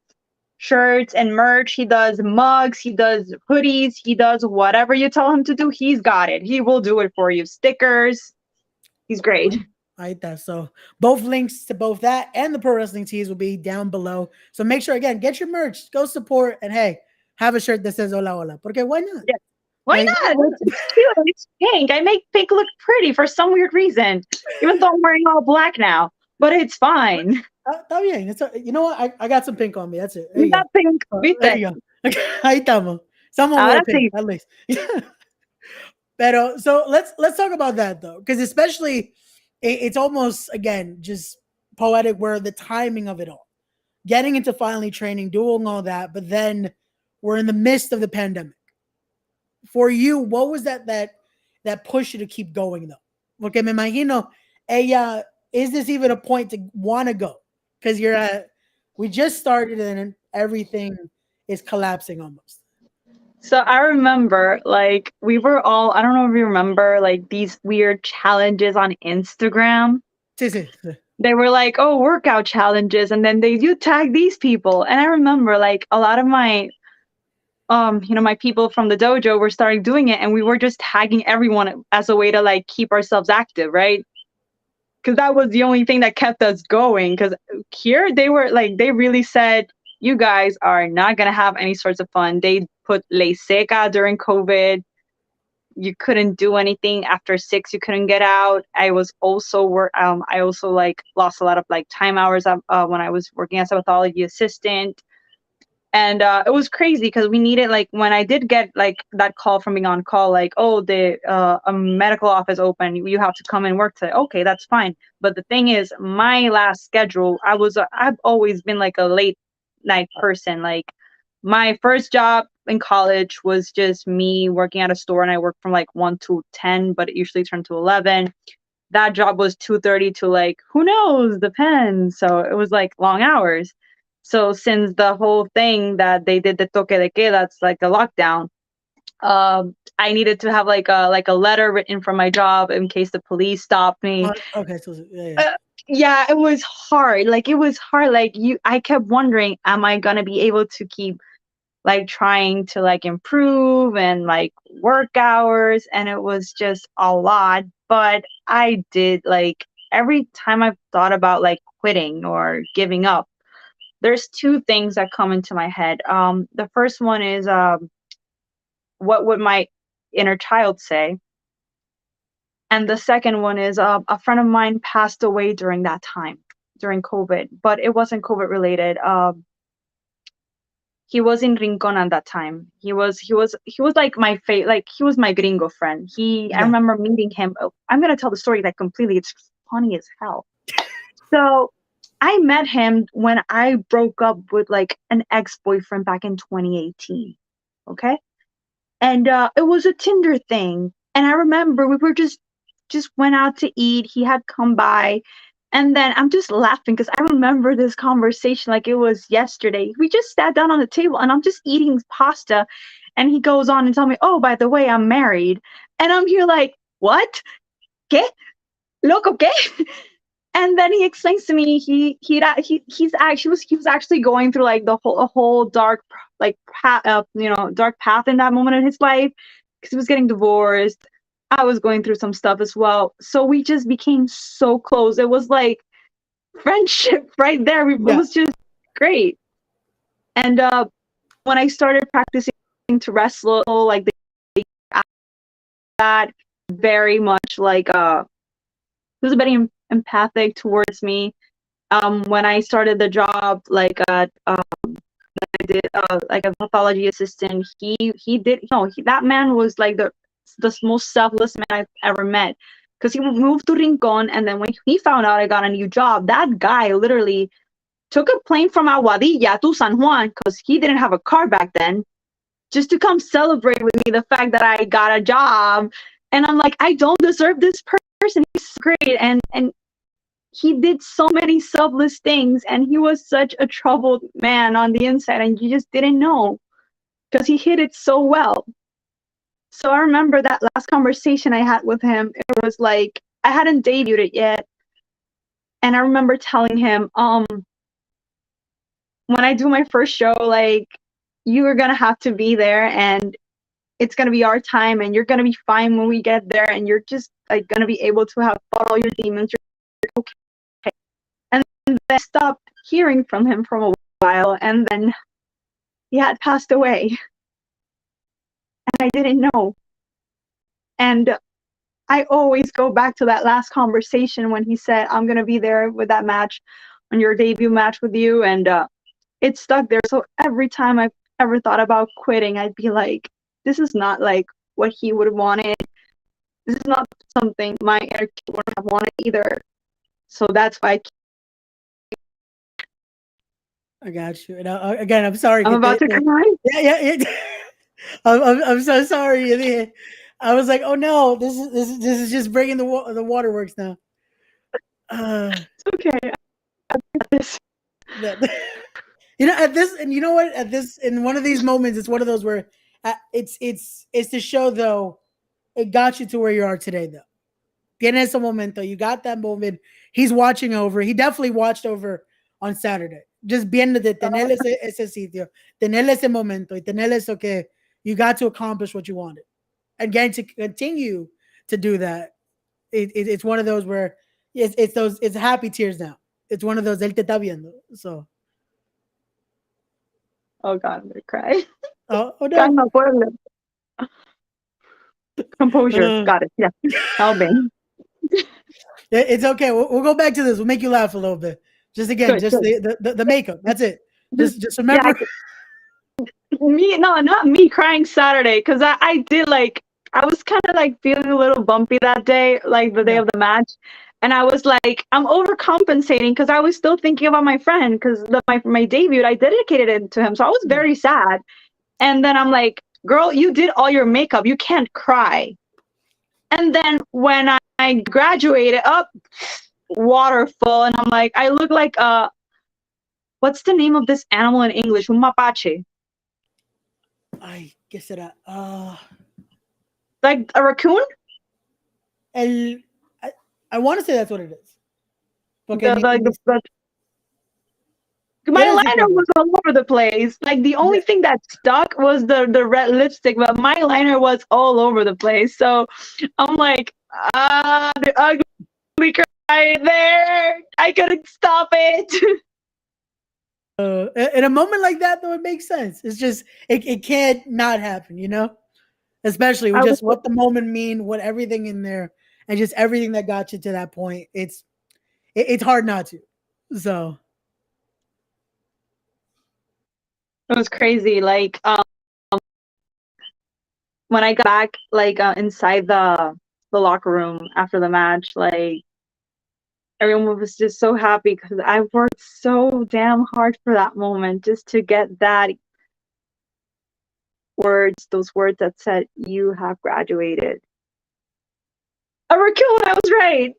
shirts and merch. He does mugs, he does hoodies, he does whatever you tell him to do. He's got it. He will do it for you. Stickers. He's great. Right there. So both links to both that and the pro wrestling tees will be down below. So make sure, again, get your merch, go support, and hey, have a shirt that says hola hola. Porque why not? Yeah. Why not? It's cute. It's pink. I make pink look pretty for some weird reason. Even though I'm wearing all black now. But it's fine. Está bien. You know what? I got some pink on me. That's it. You got pink. There you go. Ahí estamos. Someone wore pink, at least. Pero, so let's talk about that, though. Because especially, it's almost, again, just poetic where the timing of it all. Getting into finally training, doing all that, but then we're in the midst of the pandemic. For you, what was that push you to keep going, though? Porque me imagino, ella, is this even a point to want to go? Because we just started and everything is collapsing almost. So I remember, like, we were all, I don't know if you remember, like, these weird challenges on Instagram. They were like, oh, workout challenges. And then you tag these people. And I remember, like, a lot of my, my people from the dojo were starting doing it. And we were just tagging everyone as a way to, like, keep ourselves active, right? Because that was the only thing that kept us going. Because here they were like, they really said, you guys are not going to have any sorts of fun. They put ley seca during COVID. You couldn't do anything after 6. You couldn't get out. I was also I also like lost a lot of like time hours when I was working as a pathology assistant. And it was crazy because we needed, like, when I did get like that call from being on call, like, oh, a medical office open, you have to come and work today. Okay, that's fine. But the thing is, my last schedule, I've always been like a late night person. Like, my first job in college was just me working at a store, and I worked from like 1 to 10, but it usually turned to 11. That job was 2:30 to like, who knows, depends. So it was like long hours. So since the whole thing that they did the toque de queda, that's like a lockdown, I needed to have like a letter written from my job in case the police stopped me. Okay, so yeah, it was hard. Like, it was hard. Like, I kept wondering, am I gonna be able to keep like trying to like improve and like work hours? And it was just a lot. But I did, like, every time I've thought about like quitting or giving up, there's 2 things that come into my head. The first one is, what would my inner child say? And the second one is, a friend of mine passed away during that time, during COVID, but it wasn't COVID related. He was in Rincon at that time. He was like my like, he was my gringo friend. I remember meeting him. I'm gonna tell the story like completely. It's funny as hell. So I met him when I broke up with like an ex-boyfriend back in 2018. Okay. And it was a Tinder thing. And I remember we were just went out to eat. He had come by. And then I'm just laughing because I remember this conversation like it was yesterday. We just sat down on the table and I'm just eating pasta. And he goes on and tells me, oh, by the way, I'm married. And I'm here like, what? ¿Qué? Loco, ¿qué? And then he explains to me he was actually going through like a whole dark like dark path in that moment in his life because he was getting divorced. I was going through some stuff as well, so we just became so close. It was like friendship right there. It was just great. And when I started practicing to wrestle, like that, very much like he was very empathic towards me. When I started the job, like I did like a pathology assistant, he did that man was like the most selfless man I've ever met, because he moved to Rincon, and then when he found out I got a new job, that guy literally took a plane from Aguadilla to San Juan, because he didn't have a car back then, just to come celebrate with me the fact that I got a job. And I'm like, I don't deserve this person. He's great. And he did so many selfless things, and he was such a troubled man on the inside, and you just didn't know because he hid it so well. So I remember that last conversation I had with him. It was like I hadn't debuted it yet, and I remember telling him, when I do my first show, like, you are gonna have to be there, and it's gonna be our time, and you're gonna be fine when we get there, and you're just like gonna be able to have fought all your demons. You're okay. And then I stopped hearing from him for a while, and then he had passed away, and I didn't know. And I always go back to that last conversation when he said, I'm gonna be there with that match, on your debut match with you, and it stuck there. So every time I've ever thought about quitting, I'd be like, this is not like what he would have wanted. This is not something my inner kid would have wanted either. So that's why I got you. And again, I'm sorry. I'm about to cry. Yeah. I'm so sorry. I was like, oh no, this is just bringing the waterworks now. It's okay. I got this. At this, and you know what? At this, in one of these moments, it's one of those where it's to show though, it got you to where you are today though. Tienes ese momento. You got that moment. He's watching over. He definitely watched over on Saturday. Just viendo de tener ese sitio, tener ese momento, y tener eso que you got to accomplish what you wanted, and getting to continue to do that. It's one of those where it's happy tears now. It's one of those él te está viendo. So. Oh God, I'm gonna cry. Oh no. Calma, pueblo. Composure. Got it. Yeah. Helping. It's okay. We'll go back to this. We'll make you laugh a little bit. Just again, good, just good. The makeup. That's it. Just remember. Yeah, not me crying Saturday, because I did like, I was kind of like feeling a little bumpy that day, like the day of the match. And I was like, I'm overcompensating because I was still thinking about my friend, because my debut, I dedicated it to him. So I was very sad. And then I'm like, girl, you did all your makeup. You can't cry. And then when I graduated, waterfall, and I'm like, I look like what's the name of this animal in English? Un mapache. Ay, ¿qué será? Like a raccoon? I want to say that's what it is. My liner was all over the place. Like, the only thing that stuck was the red lipstick, but my liner was all over the place. So I'm like, the ugly cry there. I couldn't stop it. In a moment like that, though, it makes sense. It's just it can't not happen, especially with just what the moment mean, what everything in there, and just everything that got you to that point. It's hard not to. So it was crazy. Like, when I got back, like, inside the locker room after the match, like, everyone was just so happy because I worked so damn hard for that moment, just to get those words that said, you have graduated. A raccoon, I was right.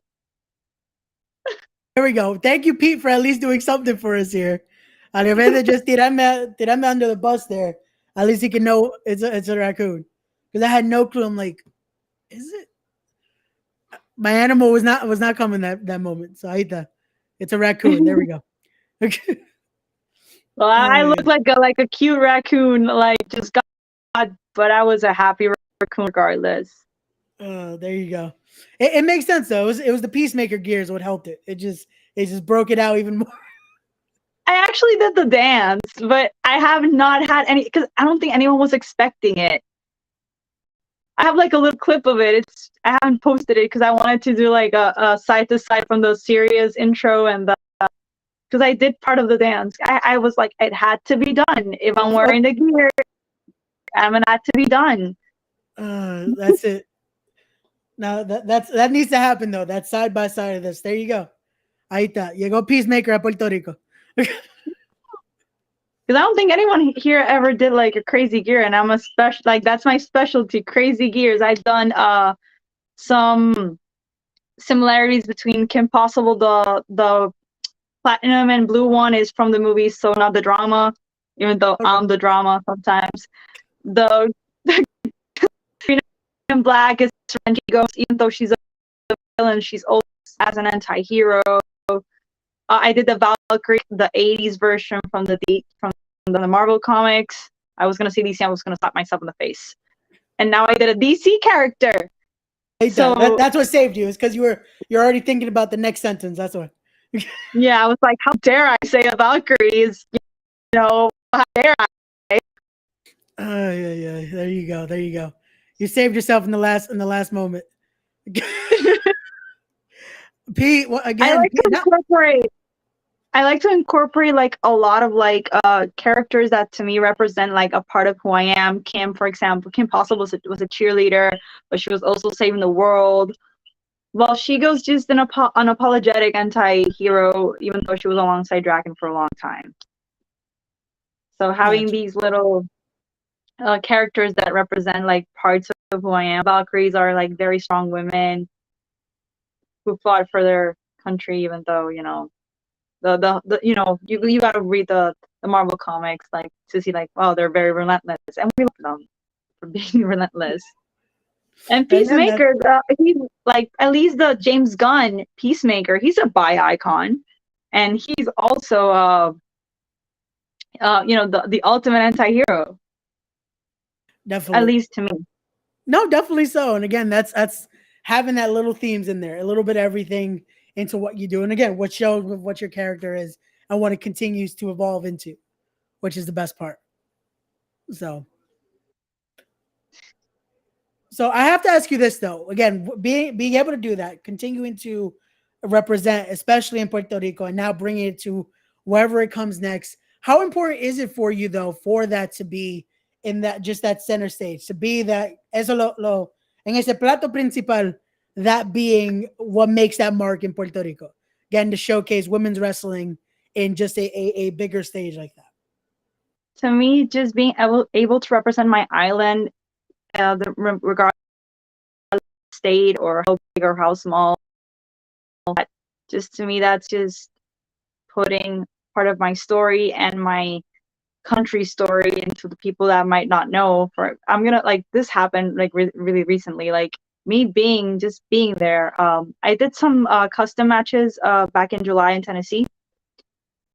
There we go. Thank you, Pete, for at least doing something for us here. And if they just tirarme under the bus there, at least he can know it's a raccoon. Because I had no clue. I'm like, is it? My animal was not coming that moment. So I hate that. It's a raccoon. There we go. Well, I look like a cute raccoon, like just got, but I was a happy raccoon regardless. There you go. It makes sense though. It was the Peacemaker gears what helped it. It just broke it out even more. I actually did the dance, but I have not had any because I don't think anyone was expecting it. I have like a little clip of it. I haven't posted it because I wanted to do like a side to side from the serious intro and the because I did part of the dance. I was like, it had to be done. If I'm wearing the gear, I'm gonna have to be done. That's it. No, that needs to happen though. That's side by side of this. There you go. Ahí está. Llegó Peacemaker a Puerto Rico. Because I don't think anyone here ever did like a crazy gear, and I'm a special like that's my specialty, crazy gears. I've done some similarities between Kim Possible. The platinum and blue one is from the movie, so not the drama, even though I'm the drama sometimes. The green and black is when she goes, even though she's a villain, she's also as an anti-hero. I did the Valkyrie, the 80s version from the Marvel comics. I was gonna say DC, I was gonna slap myself in the face. And now I did a DC character. So that's what saved you, is because you're already thinking about the next sentence. That's what. Yeah, I was like, how dare I say a Valkyrie is, how dare I? Yeah. There you go. You saved yourself in the last moment. Pete, again, I like to incorporate like a lot of like characters that to me represent like a part of who I am. Kim, for example, Kim Possible was a cheerleader, but she was also saving the world. Well, she goes just an unapologetic anti-hero, even though she was alongside Draken for a long time. So having these little characters that represent like parts of who I am. Valkyries are like very strong women who fought for their country, even though you got to read the Marvel comics like to see like, oh, they're very relentless, and we love them for being relentless. And Peacemaker, he's like, at least the James Gunn Peacemaker, he's a bi icon, and he's also the ultimate anti-hero. Definitely. At least to me. No, definitely so. And again, that's having that little themes in there, a little bit of everything into what you do. And again, what shows what your character is and what it continues to evolve into, which is the best part. So I have to ask you this though. Again, being able to do that, continuing to represent, especially in Puerto Rico, and now bringing it to wherever it comes next. How important is it for you though for that to be in that center stage, to be that eso lo en ese plato principal, that being what makes that mark in Puerto Rico? Again, to showcase women's wrestling in just a bigger stage like that. To me, just being able to represent my island, regardless of state or how big or how small, just to me, that's just putting part of my story and my country story into the people that might not know. I'm gonna like this happened like really recently, like me being there. I did some custom matches back in July in Tennessee,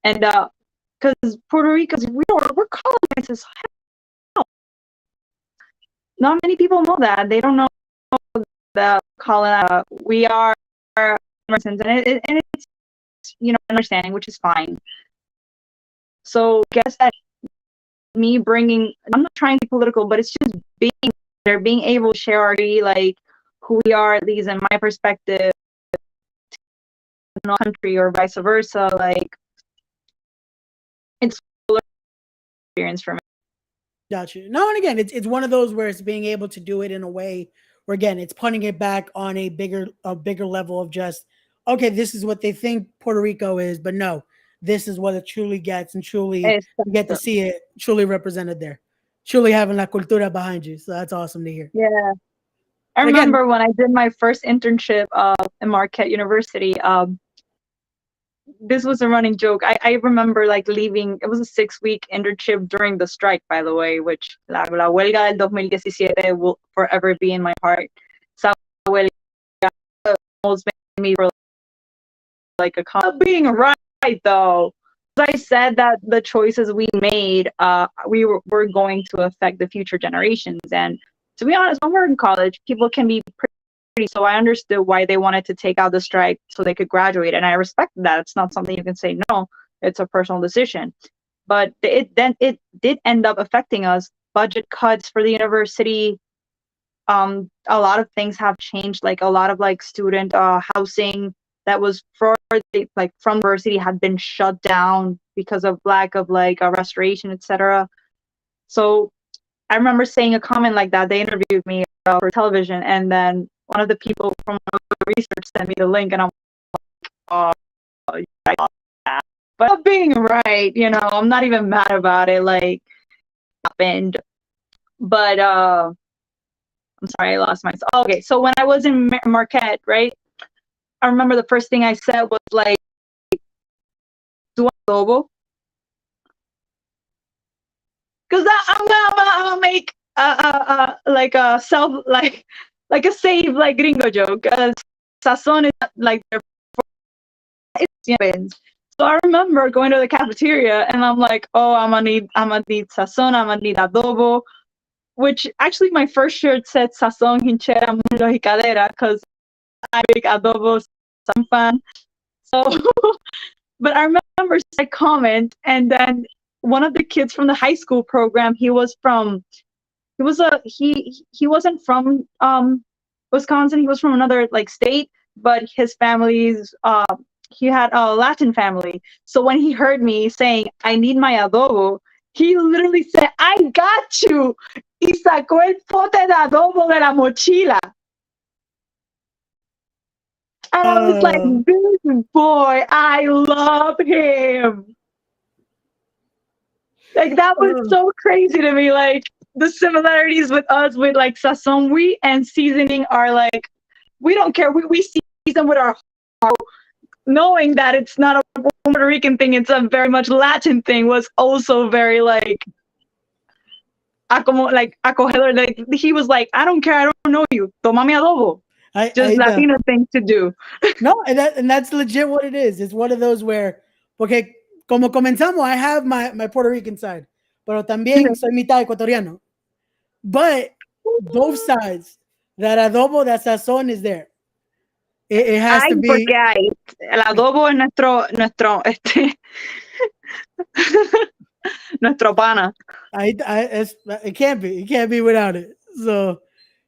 and because Puerto Rico's we're colonized as hell. Not many people know that. They don't know that we are Americans, and it's understanding, which is fine. So I guess that me bringing, I'm not trying to be political, but it's just being able to share our like who we are, at least in my perspective, in our country or vice versa. Like it's a experience for me. Gotcha. No, and again, it's one of those where it's being able to do it in a way where again it's putting it back on a bigger level of just, okay, this is what they think Puerto Rico is, but no, this is what it truly gets, and truly get to see it truly represented there, truly having la cultura behind you. So that's awesome to hear. Yeah, I remember when I did my first internship in Marquette University. This was a running joke. I remember like leaving. It was a 6-week internship during the strike, by the way, which la huelga del 2017 will forever be in my heart. Esa huelga almost made me like a being right though. I said that the choices we made, were going to affect the future generations. And to be honest, when we're in college, people can be pretty. So I understood why they wanted to take out the strike so they could graduate, and I respect that. It's not something you can say no. It's a personal decision. But it did end up affecting us. Budget cuts for the university. A lot of things have changed. Like a lot of like student housing that was for like from university had been shut down because of lack of like a restoration, etc. So I remember saying a comment like that. They interviewed me for television, and then one of the people from the research sent me the link, and I'm like, oh, I got that. But I'm being right, I'm not even mad about it. Like, it happened. But I'm sorry, I lost myself. Okay, so when I was in Marquette, right? I remember the first thing I said was like, "Do adobo?" Because I'm gonna make like a self like a save like gringo joke. Sazon is like their it's. So I remember going to the cafeteria and I'm like, oh, I'm gonna need sazon, I'm gonna need adobo. Which actually my first shirt said sazon, hinchera, muslo y cadera because I'm a big adobo fan. So, but I remember a comment, and then one of the kids from the high school program, he wasn't from Wisconsin. He was from another like state, but his family's he had a Latin family. So when he heard me saying I need my adobo, he literally said, "I got you." Y sacó el pote de adobo de la mochila. And I was like, this boy, I love him. Like, that was so crazy to me. Like, the similarities with us with, like, sazon and seasoning are, like, we don't care. We season with our heart. Knowing that it's not a Puerto Rican thing, it's a very much Latin thing was also very, like, acogedor. Like, he was like, I don't care. I don't know you. Toma mi adobo. Just Latino thing to do. No, and that's legit what it is. It's one of those where, porque como comenzamos, I have my Puerto Rican side, pero también soy mitad ecuatoriano. But both sides, that adobo, that sazon is there. It has to be. Porque hay. El adobo es nuestro pana. It can't be without it. So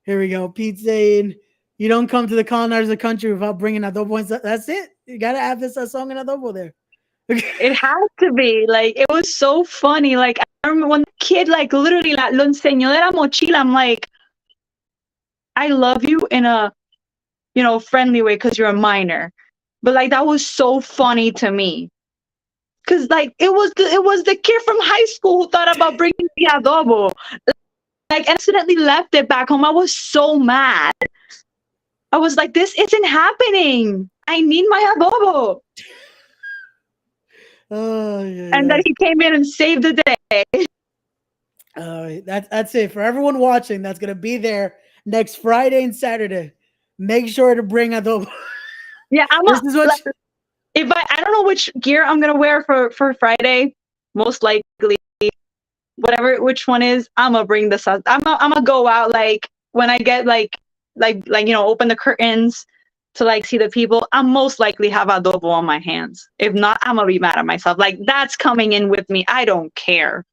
here we go. Pete saying, you don't come to the colonizers of the country without bringing adobo. That's it. You gotta have this song and adobo there. It has to be. Like, it was so funny. Like, I remember when the kid, like, literally lo enseñó de la mochila. I'm like, I love you in a, friendly way because you're a minor. But, like, that was so funny to me. Because, like, it was the kid from high school who thought about bringing the adobo. Like, accidentally left it back home. I was so mad. I was like, this isn't happening. I need my adobo. Oh, yeah, and then he came in and saved the day. That's it. For everyone watching, that's going to be there next Friday and Saturday. Make sure to bring adobo. Yeah, I don't know which gear I'm going to wear for Friday. Most likely, which one is, I'm going to bring this up. I'm going to go out, like, when I get, like, open the curtains to, like, see the people, I'll most likely have adobo on my hands. If not, I'm going to be mad at myself. Like, that's coming in with me. I don't care.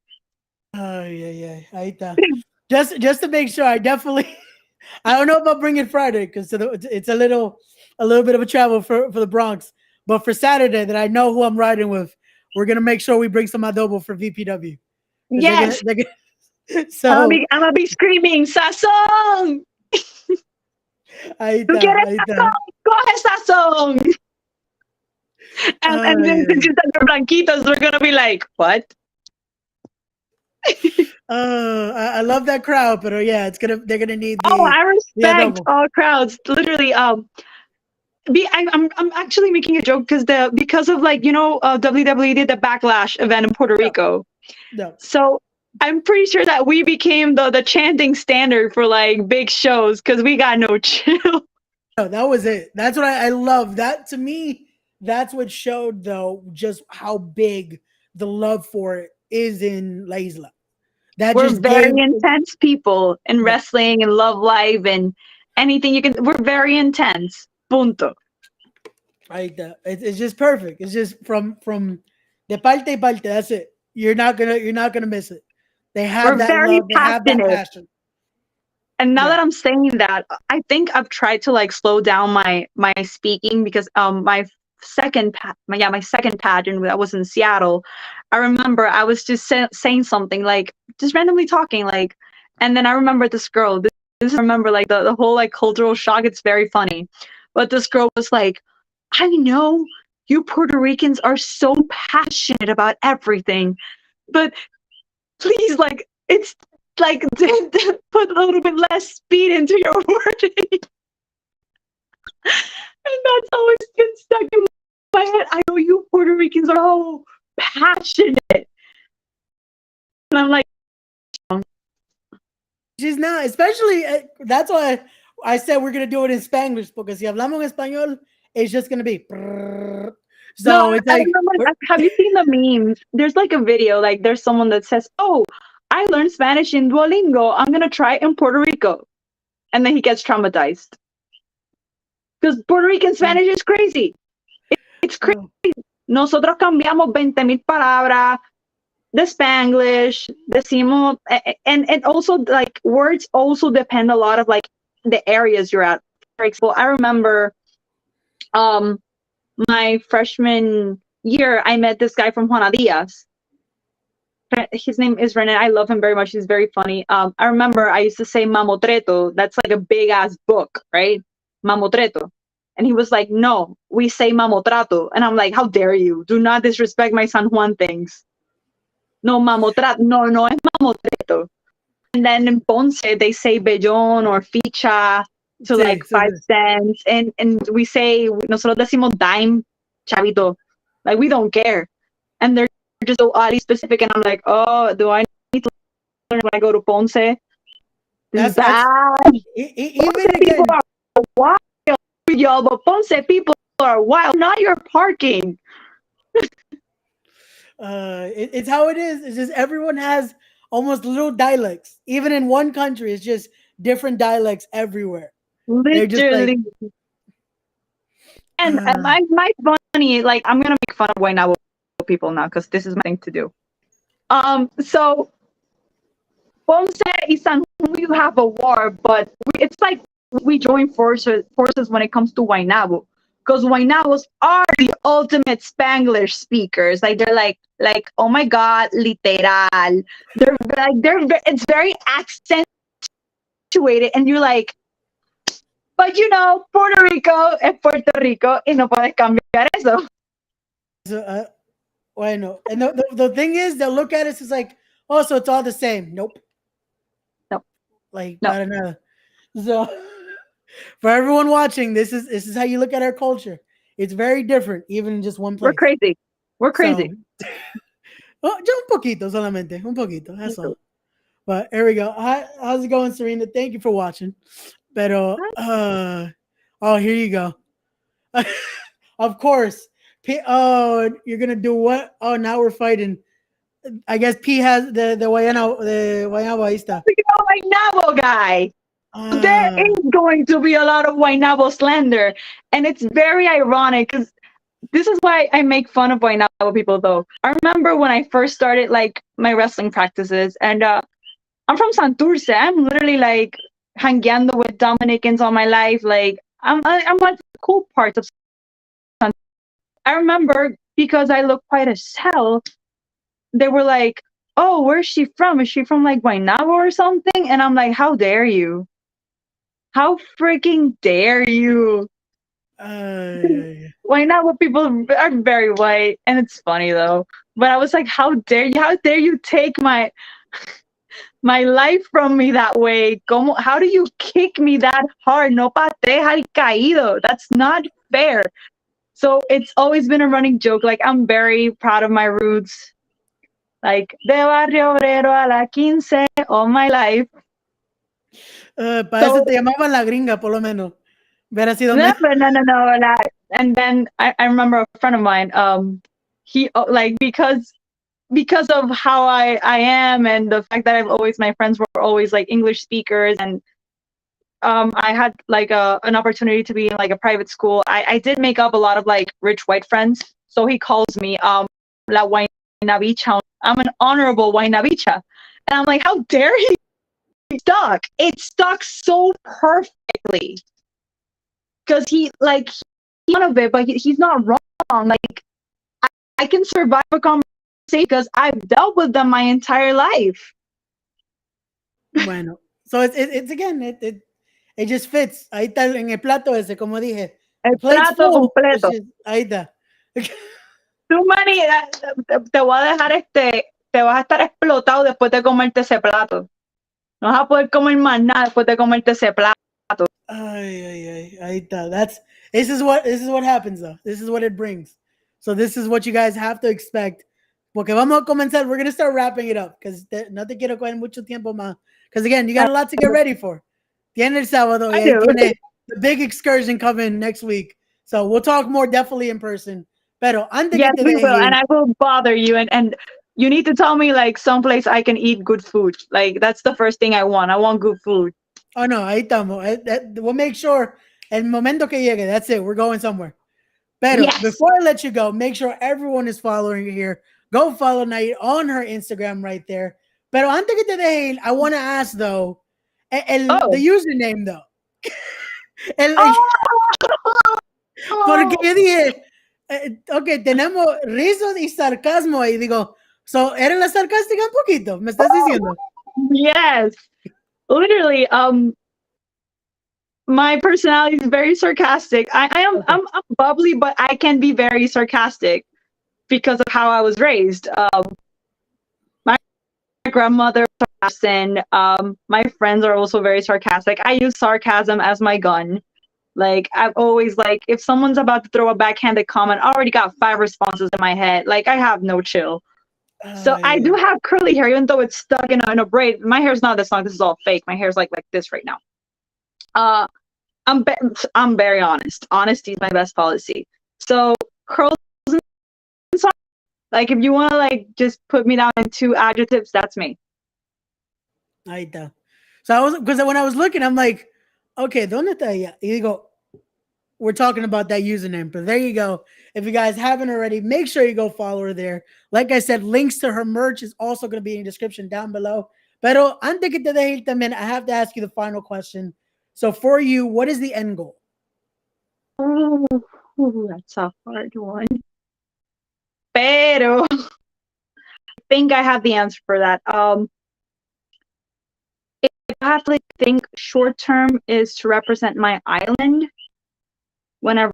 Oh, yeah. Ahí está. Just to make sure, I don't know about bringing Friday because it's a little bit of a travel for the Bronx. But for Saturday, that I know who I'm riding with, we're going to make sure we bring some adobo for VPW. Yes. So I'm going to be screaming, Sazón! Ahí ¿Tú está, quieres ahí está. sazón? ¡Coge sazón! And then since you're blanquitos, we're going to be like, what? I love that crowd, but yeah, they're gonna need. I respect all crowds. Literally, I'm actually making a joke because of like WWE did the Backlash event in Puerto Rico. No. So I'm pretty sure that we became the chanting standard for like big shows because we got no chill. No, that was it. That's what I love. That to me, that's what showed though just how big the love for it is in La Isla. That We're just gave very intense people in yeah, wrestling and love life and anything you can. We're very intense. Punto. right. It's just perfect. It's just from de parte y parte. That's it. You're not gonna miss it. They have We're that very love. They have that passionate. passion. And now Yeah. that I'm saying that, I think I've tried to like slow down my speaking because my second pageant that was in Seattle, I remember I was just saying something like just randomly talking like, and then I remember this girl. This I remember like the whole like cultural shock. It's very funny, but this girl was like, I know you Puerto Ricans are so passionate about everything, but please like it's like put a little bit less speed into your wording. And that's always been stuck in my head. I know you Puerto Ricans are so passionate. And I'm like, She's not, especially that's why I said we're gonna do it in Spanglish because si hablamos en español, it's just gonna be. no, So it's I like, remember. Have you seen the memes? There's like a video, like there's someone that says, "Oh, I learned Spanish in Duolingo. I'm gonna try it in Puerto Rico," and then he gets traumatized because Puerto Rican Spanish is crazy. It's crazy. Nosotros cambiamos 20,000 palabras the Spanglish, decimos, and also like words also depend a lot of like the areas you're at. For example, I remember um my freshman year, I met this guy from Juana Diaz. His name is Renan. I love him very much. He's very funny. I remember I used to say mamotreto. That's like a big ass book, right? Mamotreto. And he was like, no, we say mamotrato. And I'm like, how dare you? Do not disrespect my San Juan things. No, mamotrato. No, no es mamotreto. And then in Ponce, they say bellón or ficha to sí, like sí, 5 cents. And we say, nosotros decimos dime, chavito. Like, we don't care. And they're just so oddly specific. And I'm like, oh, do I need to learn when I go to Ponce? This is that's bad. even Ponce people again. are wild, y'all, but Ponce people are wild. Not your parking. It's how it is. It's just everyone has almost little dialects. Even in one country, it's just different dialects everywhere. They're just like, Literally. And my funny, like, I'm gonna make fun of Guaynabo people now because this is my thing to do. So Ponce y San Juan, you have a war, but it's like we join forces when it comes to Guaynabo. Because Guaynabos are the ultimate Spanglish speakers. Like they're like oh my god, literal. It's very accentuated, and you're like, but you know, Puerto Rico es Puerto Rico, y no puedes cambiar eso. bueno. And the thing is, they'll look at us as like, oh, so it's all the same. Nope. No, Like, no, para nada. So, for everyone watching, this is how you look at our culture. It's very different, even in just one we're place. crazy. We're So, crazy. oh, just un poquito solamente, un poquito. That's all. But here we go. How's it going, Serena? Thank you for watching. Pero, oh, here you go. Of course. Oh, you're gonna do what? Oh, now we're fighting. I guess P has the Guayanabaista. The Guaynabo guy. There is going to be a lot of Guaynabo slander, and it's very ironic because this is why I make fun of Guaynabo people. Though I remember when I first started like my wrestling practices, and I'm from Santurce. I'm literally like hangueando with Dominicans all my life. Like I'm like the cool parts of Santurce. I remember because I look white as hell. They were like, "Oh, where's she from? Is she from like Guaynabo or something?" And I'm like, "How dare you? How freaking dare you?" Guaynabo people are very white, and it's funny though. But I was like, "How dare you? How dare you take my life from me that way? Como, how do you kick me that hard? No patees al caído. That's not fair." So it's always been a running joke. Like I'm very proud of my roots. Like de barrio obrero a la 15 all my life. Para eso So te llamaban la gringa, por lo menos. Hubiera sido No, mejor. but no. And then I remember a friend of mine. He like because of how I am and the fact that my friends were always like English speakers, and I had like an opportunity to be in like a private school. I did make up a lot of like rich white friends. So he calls me la Guaynabicha. I'm an honorable Guaynabicha. And I'm like, how dare he stuck? It stuck so perfectly. Because he's one of it, but he's not wrong. Like I can survive a conversation because I've dealt with them my entire life. Bueno, so it's again it just fits. Ahí está en el plato ese, como dije. El The plate's plato full. It's completo. just, ahí está. Too many, te voy a dejar te vas a estar explotado después de comerte ese plato. No vas a poder comer más nada después de comerte ese plato. Ay, ahí está. This is what happens though. This is what it brings. So this is what you guys have to expect. Porque vamos a comenzar. We're gonna start wrapping it up because no te quiero coger mucho tiempo más. Because again, you got a lot to get ready for. Tiene el sábado y I ahí do. tiene the big excursion coming next week. So we'll talk more definitely in person. Pero antes Yes, que te we deje will, ir, and I will bother you, and you need to tell me like someplace I can eat good food. Like that's the first thing I want. I want good food. oh no, ahí estamos. We'll make sure el momento que llegue, that's it. We're going somewhere. Pero Yes. before I let you go, make sure everyone is following you here. Go follow Nahir on her Instagram right there. Pero antes que te deje, I want to ask though, the Oh. username though. Porque Oh. yo dije, ok, tenemos risas y sarcasmo y digo, so, ¿eres la sarcástica un poquito? ¿Me estás diciendo? Yes. Literally, my personality is very sarcastic. Okay. I'm bubbly, but I can be very sarcastic because of how I was raised. My grandmother was sarcastic. My friends are also very sarcastic. I use sarcasm as my gun. Like I've always like if someone's about to throw a backhanded comment, I already got 5 responses in my head. Like I have no chill. So I do have curly hair, even though it's stuck in a braid. My hair's not this long. This is all fake. My hair's like this right now. Uh, I'm very honest. Honesty is my best policy. So curls and socks. Like if you want to like just put me down in 2 adjectives, that's me. Ahí está. So I was, because when I was looking, I'm like, okay, ¿dónde está ella? Y digo, we're talking about that username, but there you go. If you guys haven't already, make sure you go follow her there. Like I said, links to her merch is also going to be in the description down below. Pero antes que te deje ir también, I have to ask you the final question. So for you, what is the end goal? Oh, that's a hard one. Pero I think I have the answer for that. If I have to like, think short term is to represent my island. Whenever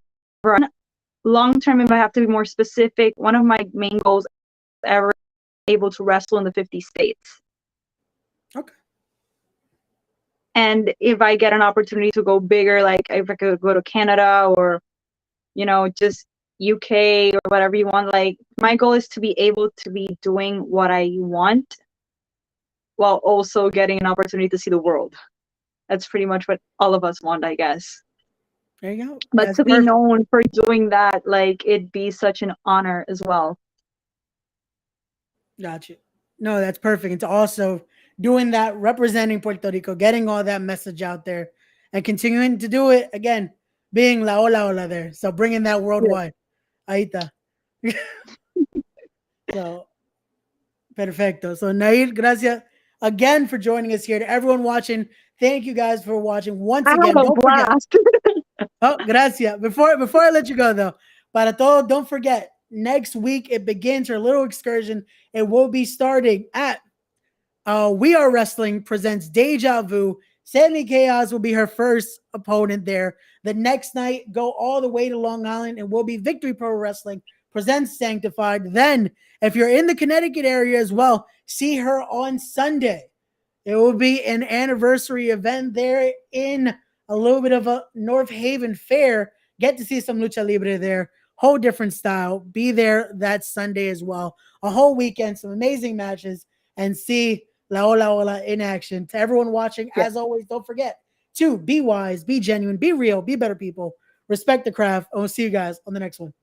long term, if I have to be more specific, one of my main goals ever able to wrestle in the 50 states. Okay. And if I get an opportunity to go bigger, like if I could go to Canada or, just UK or whatever you want, like my goal is to be able to be doing what I want while also getting an opportunity to see the world. That's pretty much what all of us want, I guess. There you go. But That's to be perfect. known for doing that, like it'd be such an honor as well. Gotcha. No, that's perfect. It's also doing that, representing Puerto Rico, getting all that message out there, and continuing to do it again, being la hola there. So bringing that worldwide. Ahí está. So perfecto. So Nahir, gracias again for joining us here. To everyone watching, thank you guys for watching once I again. have a Don't forget. blast. Oh, gracias. Before I let you go though, para todo, don't forget next week it begins her little excursion. It will be starting at We Are Wrestling presents Deja Vu. Sandy Chaos will be her first opponent there. The next night, go all the way to Long Island and will be Victory Pro Wrestling presents Sanctified. Then, if you're in the Connecticut area as well, see her on Sunday. It will be an anniversary event there in a little bit of a North Haven fair. Get to see some lucha libre there. Whole different style. Be there that Sunday as well. A whole weekend, some amazing matches, and see La Hola Hola in action. To everyone watching, Yeah. as always, don't forget 2, be wise, be genuine, be real, be better people, respect the craft. And we'll see you guys on the next one.